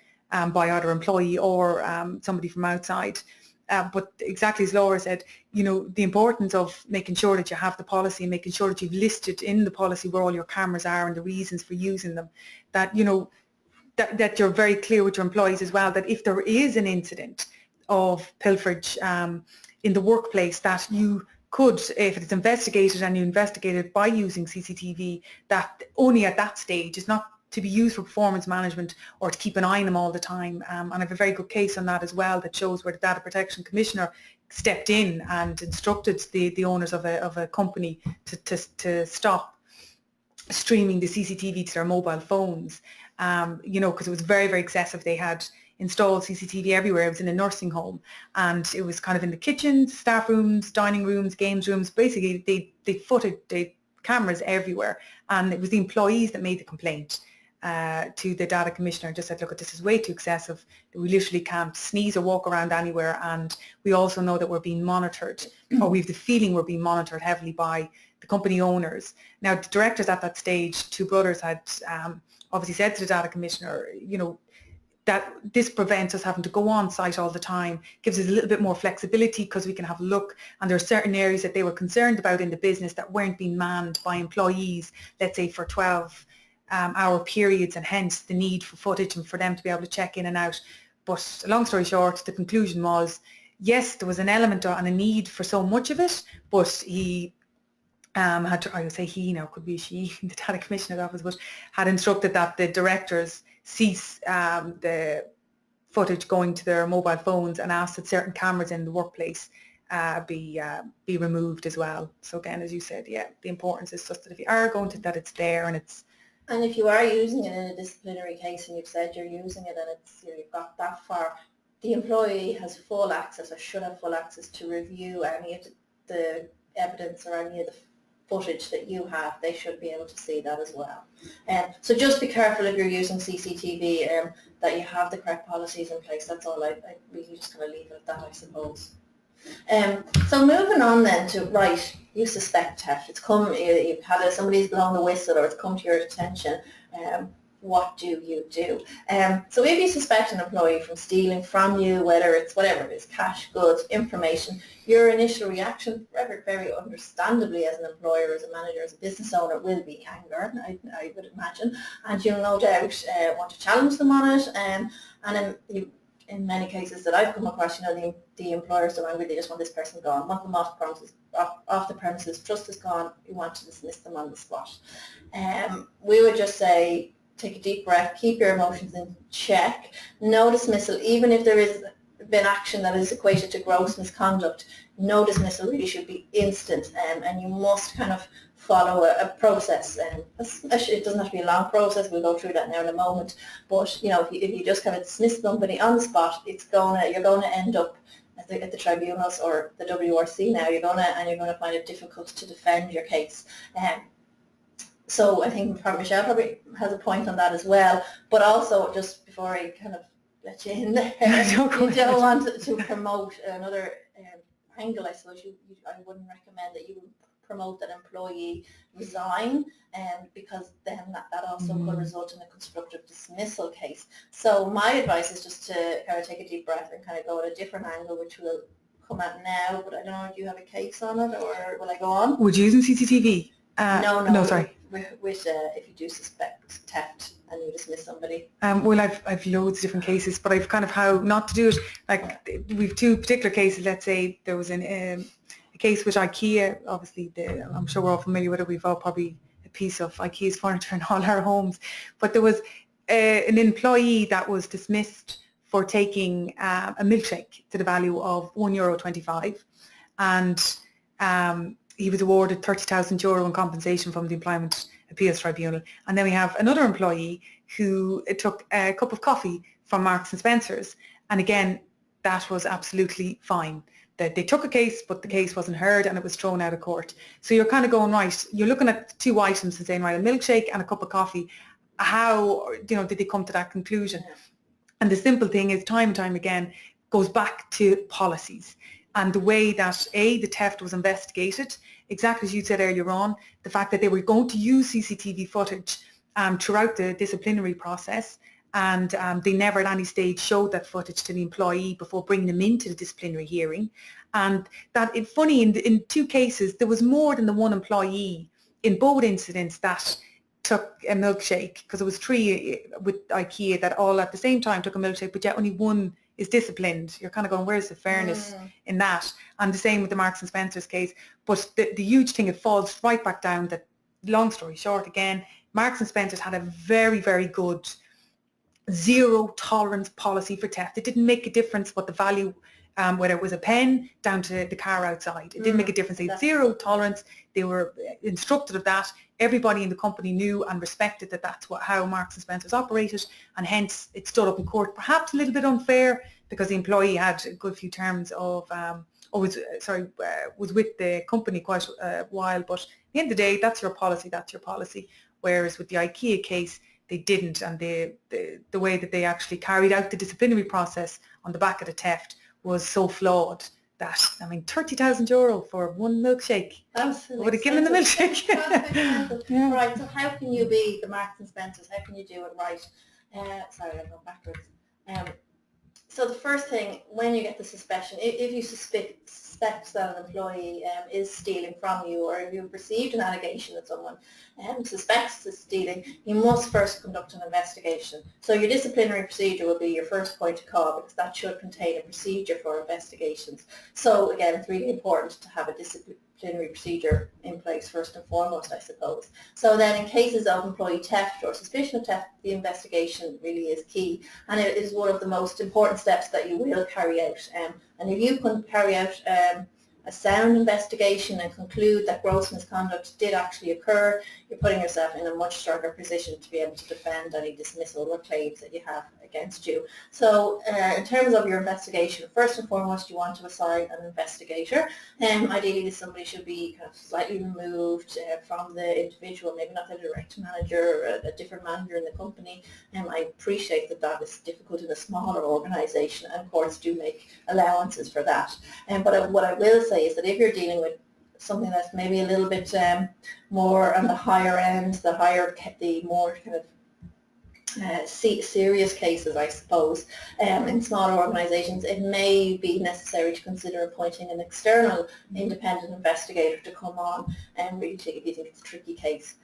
by either employee or somebody from outside. But exactly as Laura said, the importance of making sure that you have the policy and making sure that you've listed in the policy where all your cameras are and the reasons for using them, that, that you're very clear with your employees as well, that if there is an incident of pilferage in the workplace, that you could, if it's investigated and you investigate it by using CCTV, that only at that stage, it's not to be used for performance management or to keep an eye on them all the time. And I have a very good case on that as well, that shows where the Data Protection Commissioner stepped in and instructed the owners of a company to stop streaming the CCTV to their mobile phones, because it was very, very excessive. They had installed CCTV everywhere. It was in a nursing home, and it was kind of in the kitchens, staff rooms, dining rooms, games rooms. Basically, they cameras everywhere, and it was the employees that made the complaint to the Data Commissioner and just said, look, this is way too excessive. We literally can't sneeze or walk around anywhere, and we also know that we're being monitored, or we have the feeling we're being monitored heavily by the company owners. Now, the directors at that stage, two brothers, had obviously said to the Data Commissioner, that this prevents us having to go on site all the time, gives us a little bit more flexibility because we can have a look, and there are certain areas that they were concerned about in the business that weren't being manned by employees, let's say for 12-hour periods, and hence the need for footage and for them to be able to check in and out. But long story short, the conclusion was, yes, there was an element and a need for so much of it, but he had to, I would say he, now could be she, the Data Commissioner's office, but had instructed that the directors cease the footage going to their mobile phones, and asked that certain cameras in the workplace be removed as well. So again, as you said, yeah, the importance is just that if you are going to, that it's there, and it's. And if you are using it in a disciplinary case, and you've said you're using it, and it's, you've got that far, the employee has full access, or should have full access, to review any of the evidence or any of the footage that you have. They should be able to see that as well. So just be careful if you're using CCTV, that you have the correct policies in place. That's all. I really just kind of leave it at that, I suppose. So moving on then to, right, you suspect theft. It's come, you've had somebody's blown the whistle, or it's come to your attention. What do you do? So if you suspect an employee from stealing from you, whether it's whatever it is, cash, goods, information, your initial reaction, very, very understandably, as an employer, as a manager, as a business owner, will be anger, I would imagine, and you'll no doubt want to challenge them on it. And in many cases that I've come across, the employers are angry, they just want this person gone, want them off the premises, trust is gone, you want to dismiss them on the spot. We would just say, take a deep breath, keep your emotions in check, no dismissal, even if there is been action that is equated to gross misconduct, no dismissal really should be instant, and you must kind of follow a process. It doesn't have to be a long process. We'll go through that now in a moment. But if you just kind of dismiss somebody on the spot, you're going to end up at the tribunals or the WRC now. You're going to find it difficult to defend your case. So I think Michelle probably has a point on that as well. But also, just before I kind of let you in there, you don't want to promote another angle. I suppose I wouldn't recommend that you promote that employee resign, because then that also could result in a constructive dismissal case. So my advice is just to kind of take a deep breath and kind of go at a different angle, which we'll come at now. But I don't know, do you have a case on it, or will I go on? Would you using CCTV? No, sorry. With if you do suspect theft and you dismiss somebody. Well, I've loads of different cases, but I've kind of how not to do it. Like, we've two particular cases. Let's say there was a case with IKEA. Obviously, I'm sure we're all familiar with it. We've all probably a piece of IKEA's furniture in all our homes. But there was an employee that was dismissed for taking a milkshake to the value of €1.25, and he was awarded €30,000 in compensation from the Employment Appeals Tribunal. And then we have another employee who took a cup of coffee from Marks and Spencer's, and again, that was absolutely fine. That they took a case, but the case wasn't heard and it was thrown out of court. So you're kind of going, right, you're looking at two items and saying, right, a milkshake and a cup of coffee. How, did they come to that conclusion? And the simple thing is, time and time again, goes back to policies and the way that, the theft was investigated, exactly as you said earlier on, the fact that they were going to use CCTV footage throughout the disciplinary process, and they never at any stage showed that footage to the employee before bringing them into the disciplinary hearing. And that, it's funny, in two cases, there was more than the one employee in both incidents that took a milkshake, because it was three with IKEA that all at the same time took a milkshake, but yet only one is disciplined. You're kind of going, where's the fairness in that? And the same with the Marks and Spencer's case. But the huge thing, it falls right back down that, long story short again, Marks and Spencer's had a very, very good zero tolerance policy for theft. It didn't make a difference what the value, whether it was a pen down to the car outside. It didn't make a difference. They had zero tolerance. They were instructed of that. Everybody in the company knew and respected that that's how Marks and Spencer's operated, and hence it stood up in court. Perhaps a little bit unfair because the employee had a good few terms of, was with the company quite a while. But at the end of the day, that's your policy. That's your policy. Whereas with the IKEA case, they didn't, and the way that they actually carried out the disciplinary process on the back of the theft was so flawed that, €30,000 for one milkshake. Absolutely. Would have given them the milkshake. Yeah. Right, so how can you be the Marks and Spencer's? How can you do it right? Sorry, I'm going backwards. So the first thing, when you get the suspicion, if you suspect that an employee is stealing from you, or if you've received an allegation that someone suspects is stealing, you must first conduct an investigation. So your disciplinary procedure will be your first point of call, because that should contain a procedure for investigations. So again, it's really important to have a disciplinary procedure in place first and foremost, I suppose. So then in cases of employee theft or suspicion of theft, the investigation really is key, and it is one of the most important steps that you will carry out. And if you can carry out a sound investigation and conclude that gross misconduct did actually occur, you're putting yourself in a much stronger position to be able to defend any dismissal or claims that you have against you. So in terms of your investigation, first and foremost, you want to assign an investigator. Ideally, somebody should be kind of slightly removed from the individual, maybe not the direct manager or a different manager in the company. I appreciate that is difficult in a smaller organisation, and courts do make allowances for that. But what I will say is that if you're dealing with something that's maybe a little bit more on the higher end, the more kind of serious cases, I suppose, in smaller organisations, it may be necessary to consider appointing an external independent investigator to come on and really take it if you think it's a tricky case.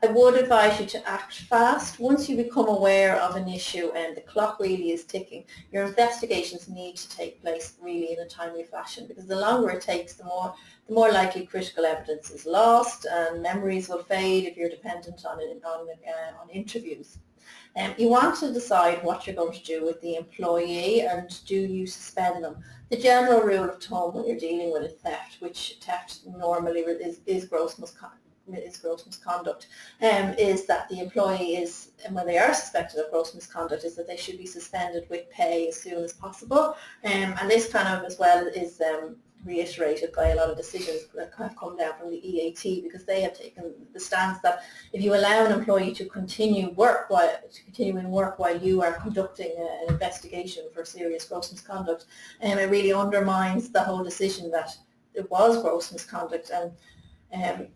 I would advise you to act fast. Once you become aware of an issue and the clock really is ticking, your investigations need to take place really in a timely fashion, because the longer it takes, the more likely critical evidence is lost and memories will fade if you're dependent on interviews. You want to decide what you're going to do with the employee, and do you suspend them. The general rule of thumb when you're dealing with a theft, which theft normally is gross misconduct, is that the employee is, and when they are suspected of gross misconduct, is that they should be suspended with pay as soon as possible. And this kind of as well is reiterated by a lot of decisions that kind of come down from the EAT, because they have taken the stance that if you allow an employee to continue in work while you are conducting an investigation for serious gross misconduct, it really undermines the whole decision that it was gross misconduct. And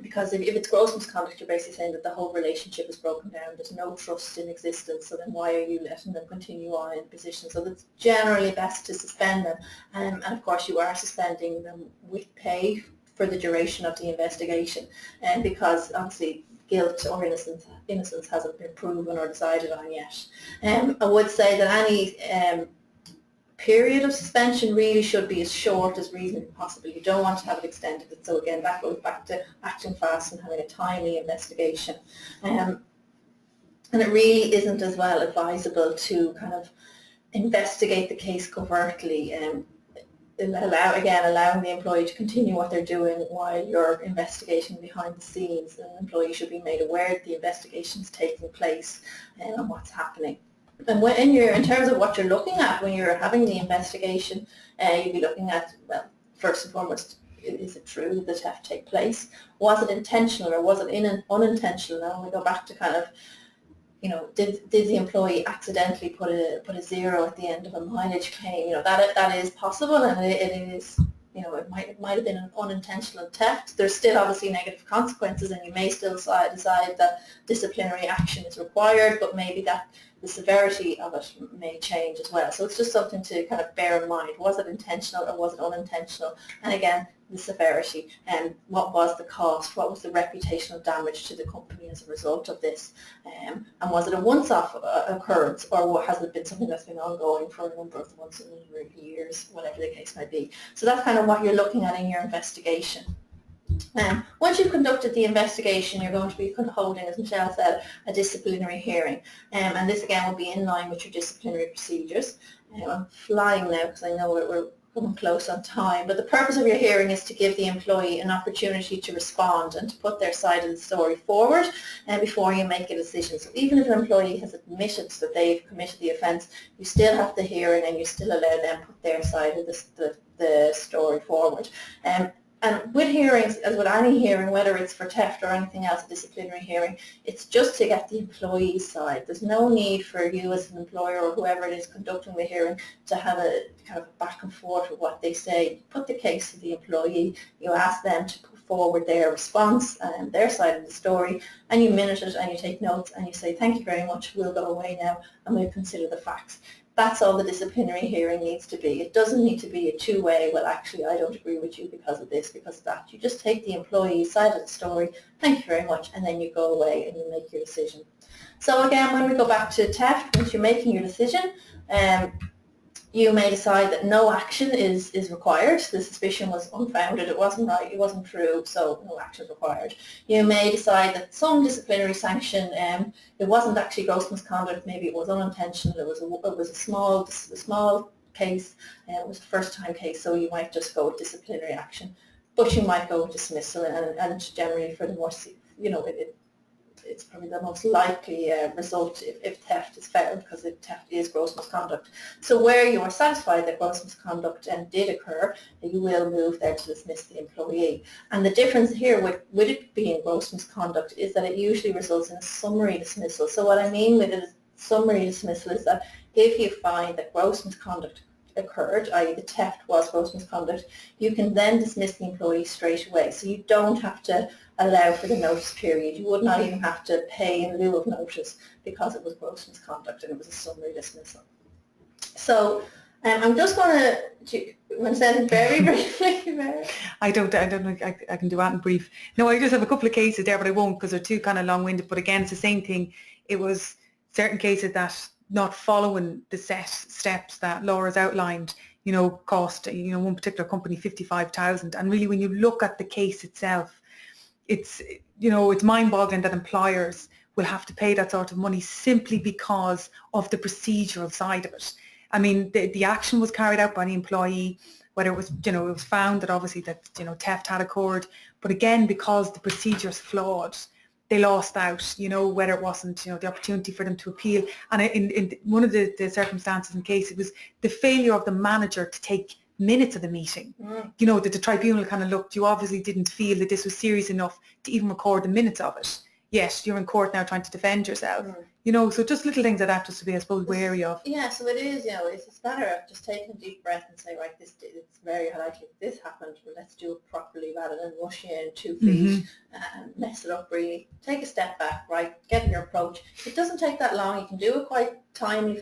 because if it's gross misconduct, you're basically saying that the whole relationship is broken down, there's no trust in existence, so then why are you letting them continue on in position? So it's generally best to suspend them, and of course you are suspending them with pay for the duration of the investigation, and because obviously guilt or innocence hasn't been proven or decided on yet. I would say that any period of suspension really should be as short as reasonably possible. You don't want to have it extended. So again, that goes back to acting fast and having a timely investigation. And it really isn't as well advisable to kind of investigate the case covertly, and allowing the employee to continue what they're doing while you're investigating behind the scenes. An employee should be made aware that the investigation is taking place and what's happening. And in terms of what you're looking at when you're having the investigation, you'll be looking at, well, first and foremost, is it true that the theft take place? Was it intentional or was it unintentional? Now we go back to kind of, did the employee accidentally put a zero at the end of a mileage claim? That is possible, and it is. It might have been an unintentional theft. There's still obviously negative consequences, and you may still decide that disciplinary action is required, but maybe that the severity of it may change as well. So it's just something to kind of bear in mind. Was it intentional or was it unintentional? And again, the severity, and what was the cost, what was the reputational damage to the company as a result of this, and was it a once-off occurrence, or has it been something that's been ongoing for a number of months or years, whatever the case might be. So that's kind of what you're looking at in your investigation. Once you've conducted the investigation, you're going to be holding, as Michelle said, a disciplinary hearing, and this again will be in line with your disciplinary procedures. I'm flying now because I know we're coming close on time, but the purpose of your hearing is to give the employee an opportunity to respond and to put their side of the story forward before you make a decision. So even if an employee has admitted that they've committed the offence, you still have the hearing and you still allow them to put their side of the story forward. And with hearings, as with any hearing, whether it's for theft or anything else, a disciplinary hearing, it's just to get the employee's side. There's no need for you as an employer or whoever it is conducting the hearing to have a kind of back and forth with what they say. You put the case to the employee, you ask them to put forward their response and their side of the story, and you minute it and you take notes and you say, thank you very much, we'll go away now and we'll consider the facts. That's all the disciplinary hearing needs to be. It doesn't need to be a two-way, well, actually, I don't agree with you because of this, because of that. You just take the employee's side of the story, thank you very much, and then you go away and you make your decision. So again, when we go back to theft, once you're making your decision, you may decide that no action is required. The suspicion was unfounded, it wasn't right, it wasn't true, so no action is required. You may decide that some disciplinary sanction, it wasn't actually gross misconduct, maybe it was unintentional, it was a small case, it was a first-time case, so you might just go with disciplinary action, but you might go with dismissal, and generally for the more, it's probably the most likely result if theft is found, because theft is gross misconduct. So where you are satisfied that gross misconduct did occur, you will move there to dismiss the employee. And the difference here with it being gross misconduct is that it usually results in a summary dismissal. So what I mean with it is summary dismissal is that if you find that gross misconduct occurred, i.e. the theft was gross misconduct, you can then dismiss the employee straight away. So you don't have to allow for the notice period. You would not even have to pay in lieu of notice because it was gross misconduct and it was a summary dismissal. So I'm just going to say it very briefly. I don't think I can do that in brief. No, I just have a couple of cases there, but I won't because they're too kind of long-winded. But again, it's the same thing. It was certain cases that not following the set steps that Laura's outlined, cost, one particular company 55,000. And really, when you look at the case itself, it's mind-boggling that employers will have to pay that sort of money simply because of the procedural side of it. I mean, the action was carried out by the employee, whether it was, it was found that obviously that, theft had occurred, but again, because the procedure's flawed, they lost out, whether it wasn't, the opportunity for them to appeal. And in one of the circumstances in case, it was the failure of the manager to take minutes of the meeting. That the tribunal kind of looked, you obviously didn't feel that this was serious enough to even record the minutes of it. Yes, you're in court now trying to defend yourself. So just little things that have to be, I suppose, wary of. Yeah, so it is, it's a matter of just taking a deep breath and say, right, it's very likely this happened, but let's do it properly rather than rush in 2 feet and mess it up really. Take a step back, right, get your approach. It doesn't take that long. You can do it quite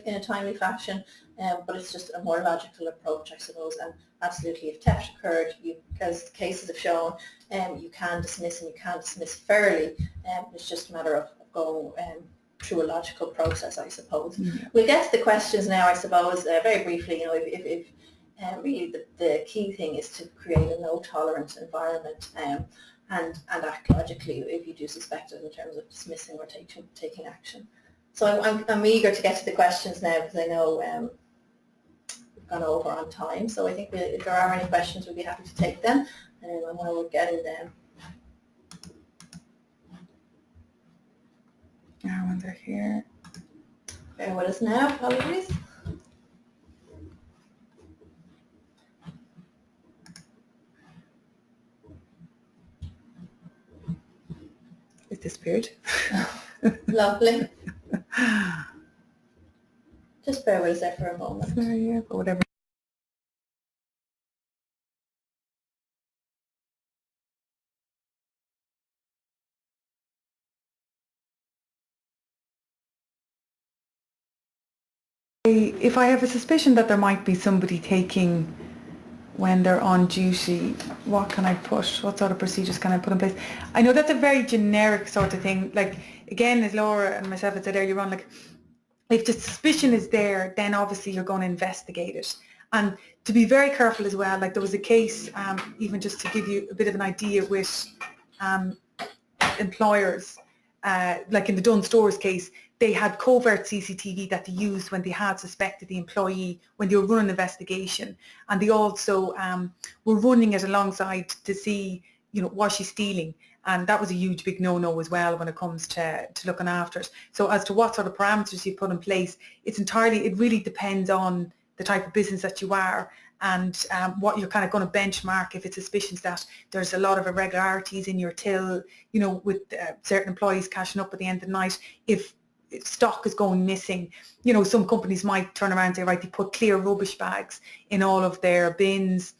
in a timely fashion, but it's just a more logical approach, I suppose. And absolutely, if theft occurred, because cases have shown, you can dismiss and you can dismiss fairly. It's just a matter of going through a logical process, I suppose. We'll get to the questions now, I suppose, very briefly. If really the key thing is to create a no-tolerance environment and act logically if you do suspect it in terms of dismissing or taking action. So I'm eager to get to the questions now because I know we've gone over on time. So I think if there are any questions, we'd be happy to take them. And while we're getting them. When they're here. Bear with us now, apologies. It disappeared. Lovely. Just bear with us there for a moment. Sorry, yeah, but whatever. If I have a suspicion that there might be somebody taking when they're on duty, what can I put? What sort of procedures can I put in place? I know that's a very generic sort of thing. Like, again, as Laura and myself had said earlier on, like, if the suspicion is there, then obviously you're going to investigate it. And to be very careful as well, like there was a case, even just to give you a bit of an idea with employers, like in the Dunn Stores case, they had covert CCTV that they used when they had suspected the employee, when they were running an investigation. And they also were running it alongside to see, was she stealing? And that was a huge big no-no as well when it comes to looking after it. So as to what sort of parameters you put in place, it really depends on the type of business that you are and what you're kind of going to benchmark if it's suspicions that there's a lot of irregularities in your till, with certain employees cashing up at the end of the night. If stock is going missing, some companies might turn around and say, right, they put clear rubbish bags in all of their bins,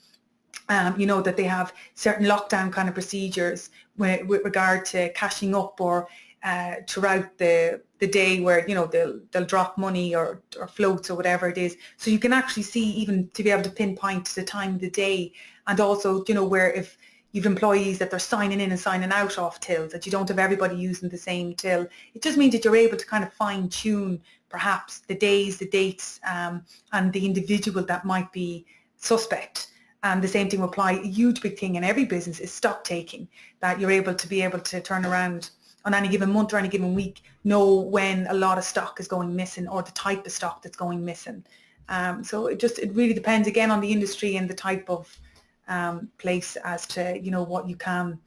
that they have certain lockdown kind of procedures with regard to cashing up or throughout the day where, they'll drop money or floats or whatever it is. So you can actually see, even to be able to pinpoint the time of the day, and also, where if you've employees that they're signing in and signing out off tills, that you don't have everybody using the same till. It just means that you're able to kind of fine tune perhaps the days, the dates, and the individual that might be suspect. And the same thing will apply. A huge big thing in every business is stock taking, that you're able to turn around on any given month or any given week, know when a lot of stock is going missing or the type of stock that's going missing. So it really depends again on the industry and the type of place as to what you can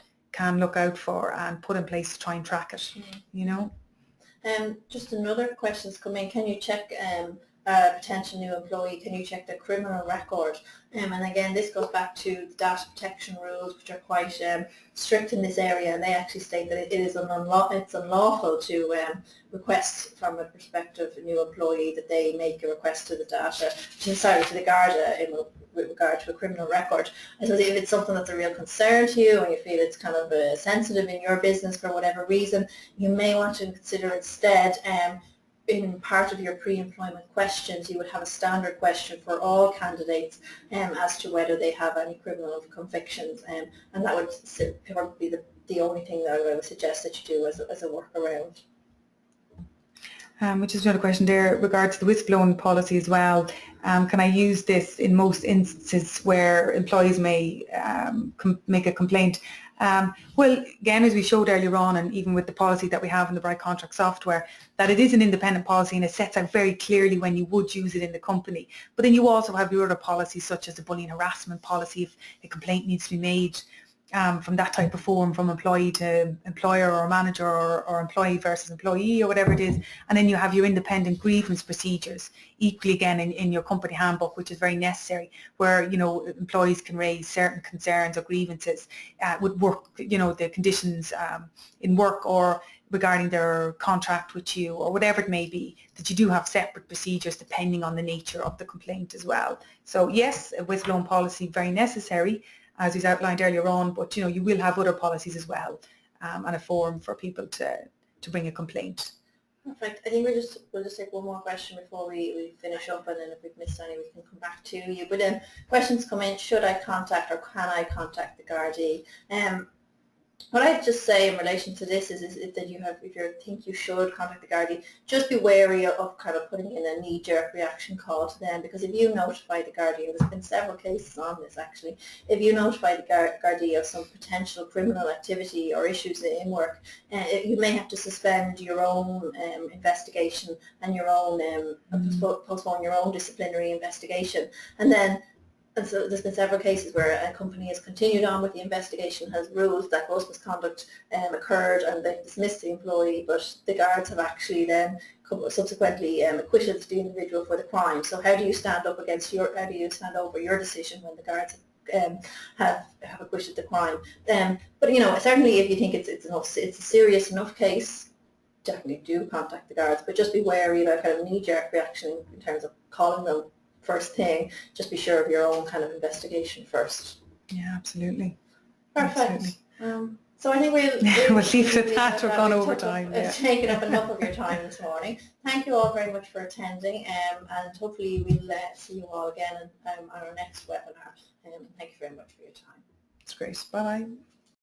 look out for and put in place to try and track it. Just another question's come in. Can you check a potential new employee? Can you check their criminal record? And again, this goes back to the data protection rules, which are quite strict in this area, and they actually state that it is unlawful to request from a prospective new employee that they make a request to the to the Garda with regard to a criminal record. I suppose if it's something that's a real concern to you and you feel it's kind of sensitive in your business for whatever reason, you may want to consider instead in part of your pre-employment questions, you would have a standard question for all candidates as to whether they have any criminal convictions, and that would probably be the only thing that I would suggest that you do as a workaround. Which is another question there regards the whistleblowing policy as well. Can I use this in most instances where employees may make a complaint? Well, again, as we showed earlier on, and even with the policy that we have in the Bright Contract software, that it is an independent policy and it sets out very clearly when you would use it in the company. But then you also have your other policies, such as the bullying harassment policy, if a complaint needs to be made from that type of form, from employee to employer or manager, or employee versus employee, or whatever it is. And then you have your independent grievance procedures, equally again in your company handbook, which is very necessary, where, you know, employees can raise certain concerns or grievances with work, you know, the conditions in work, or regarding their contract with you, or whatever it may be, that you do have separate procedures depending on the nature of the complaint as well. So yes, a whistleblowing policy, very necessary, as was outlined earlier on, but you know, you will have other policies as well, and a form for people to bring a complaint. Perfect. I think we'll just take one more question before we finish up, and then if we've missed any, we can come back to you. But questions come in: should I contact, or can I contact the Gardaí? What I'd just say in relation to this is that if you think you should contact the Gardaí, just be wary of kind of putting in a knee-jerk reaction call to them, because if you notify the Gardaí, and there's been several cases on this actually, if you notify the Gardaí of some potential criminal activity or issues in work, you may have to suspend your own investigation and your own postpone your own disciplinary investigation, and so there's been several cases where a company has continued on with the investigation, has ruled that gross misconduct occurred, and they've dismissed the employee, but the guards have actually then subsequently acquitted the individual for the crime. So how do you stand up against how do you stand over your decision when the guards have acquitted the crime? But you know, certainly if you think it's a serious enough case, definitely do contact the guards, but just be wary about kind of knee-jerk reaction in terms of calling them first thing. Just be sure of your own kind of investigation first. Yeah, absolutely. Perfect. Absolutely. So I think we'll leave it at that. We've gone over time. It's taken up enough of your time this morning. Thank you all very much for attending, and hopefully we'll see you all again on our next webinar. Thank you very much for your time. It's great. Bye-bye.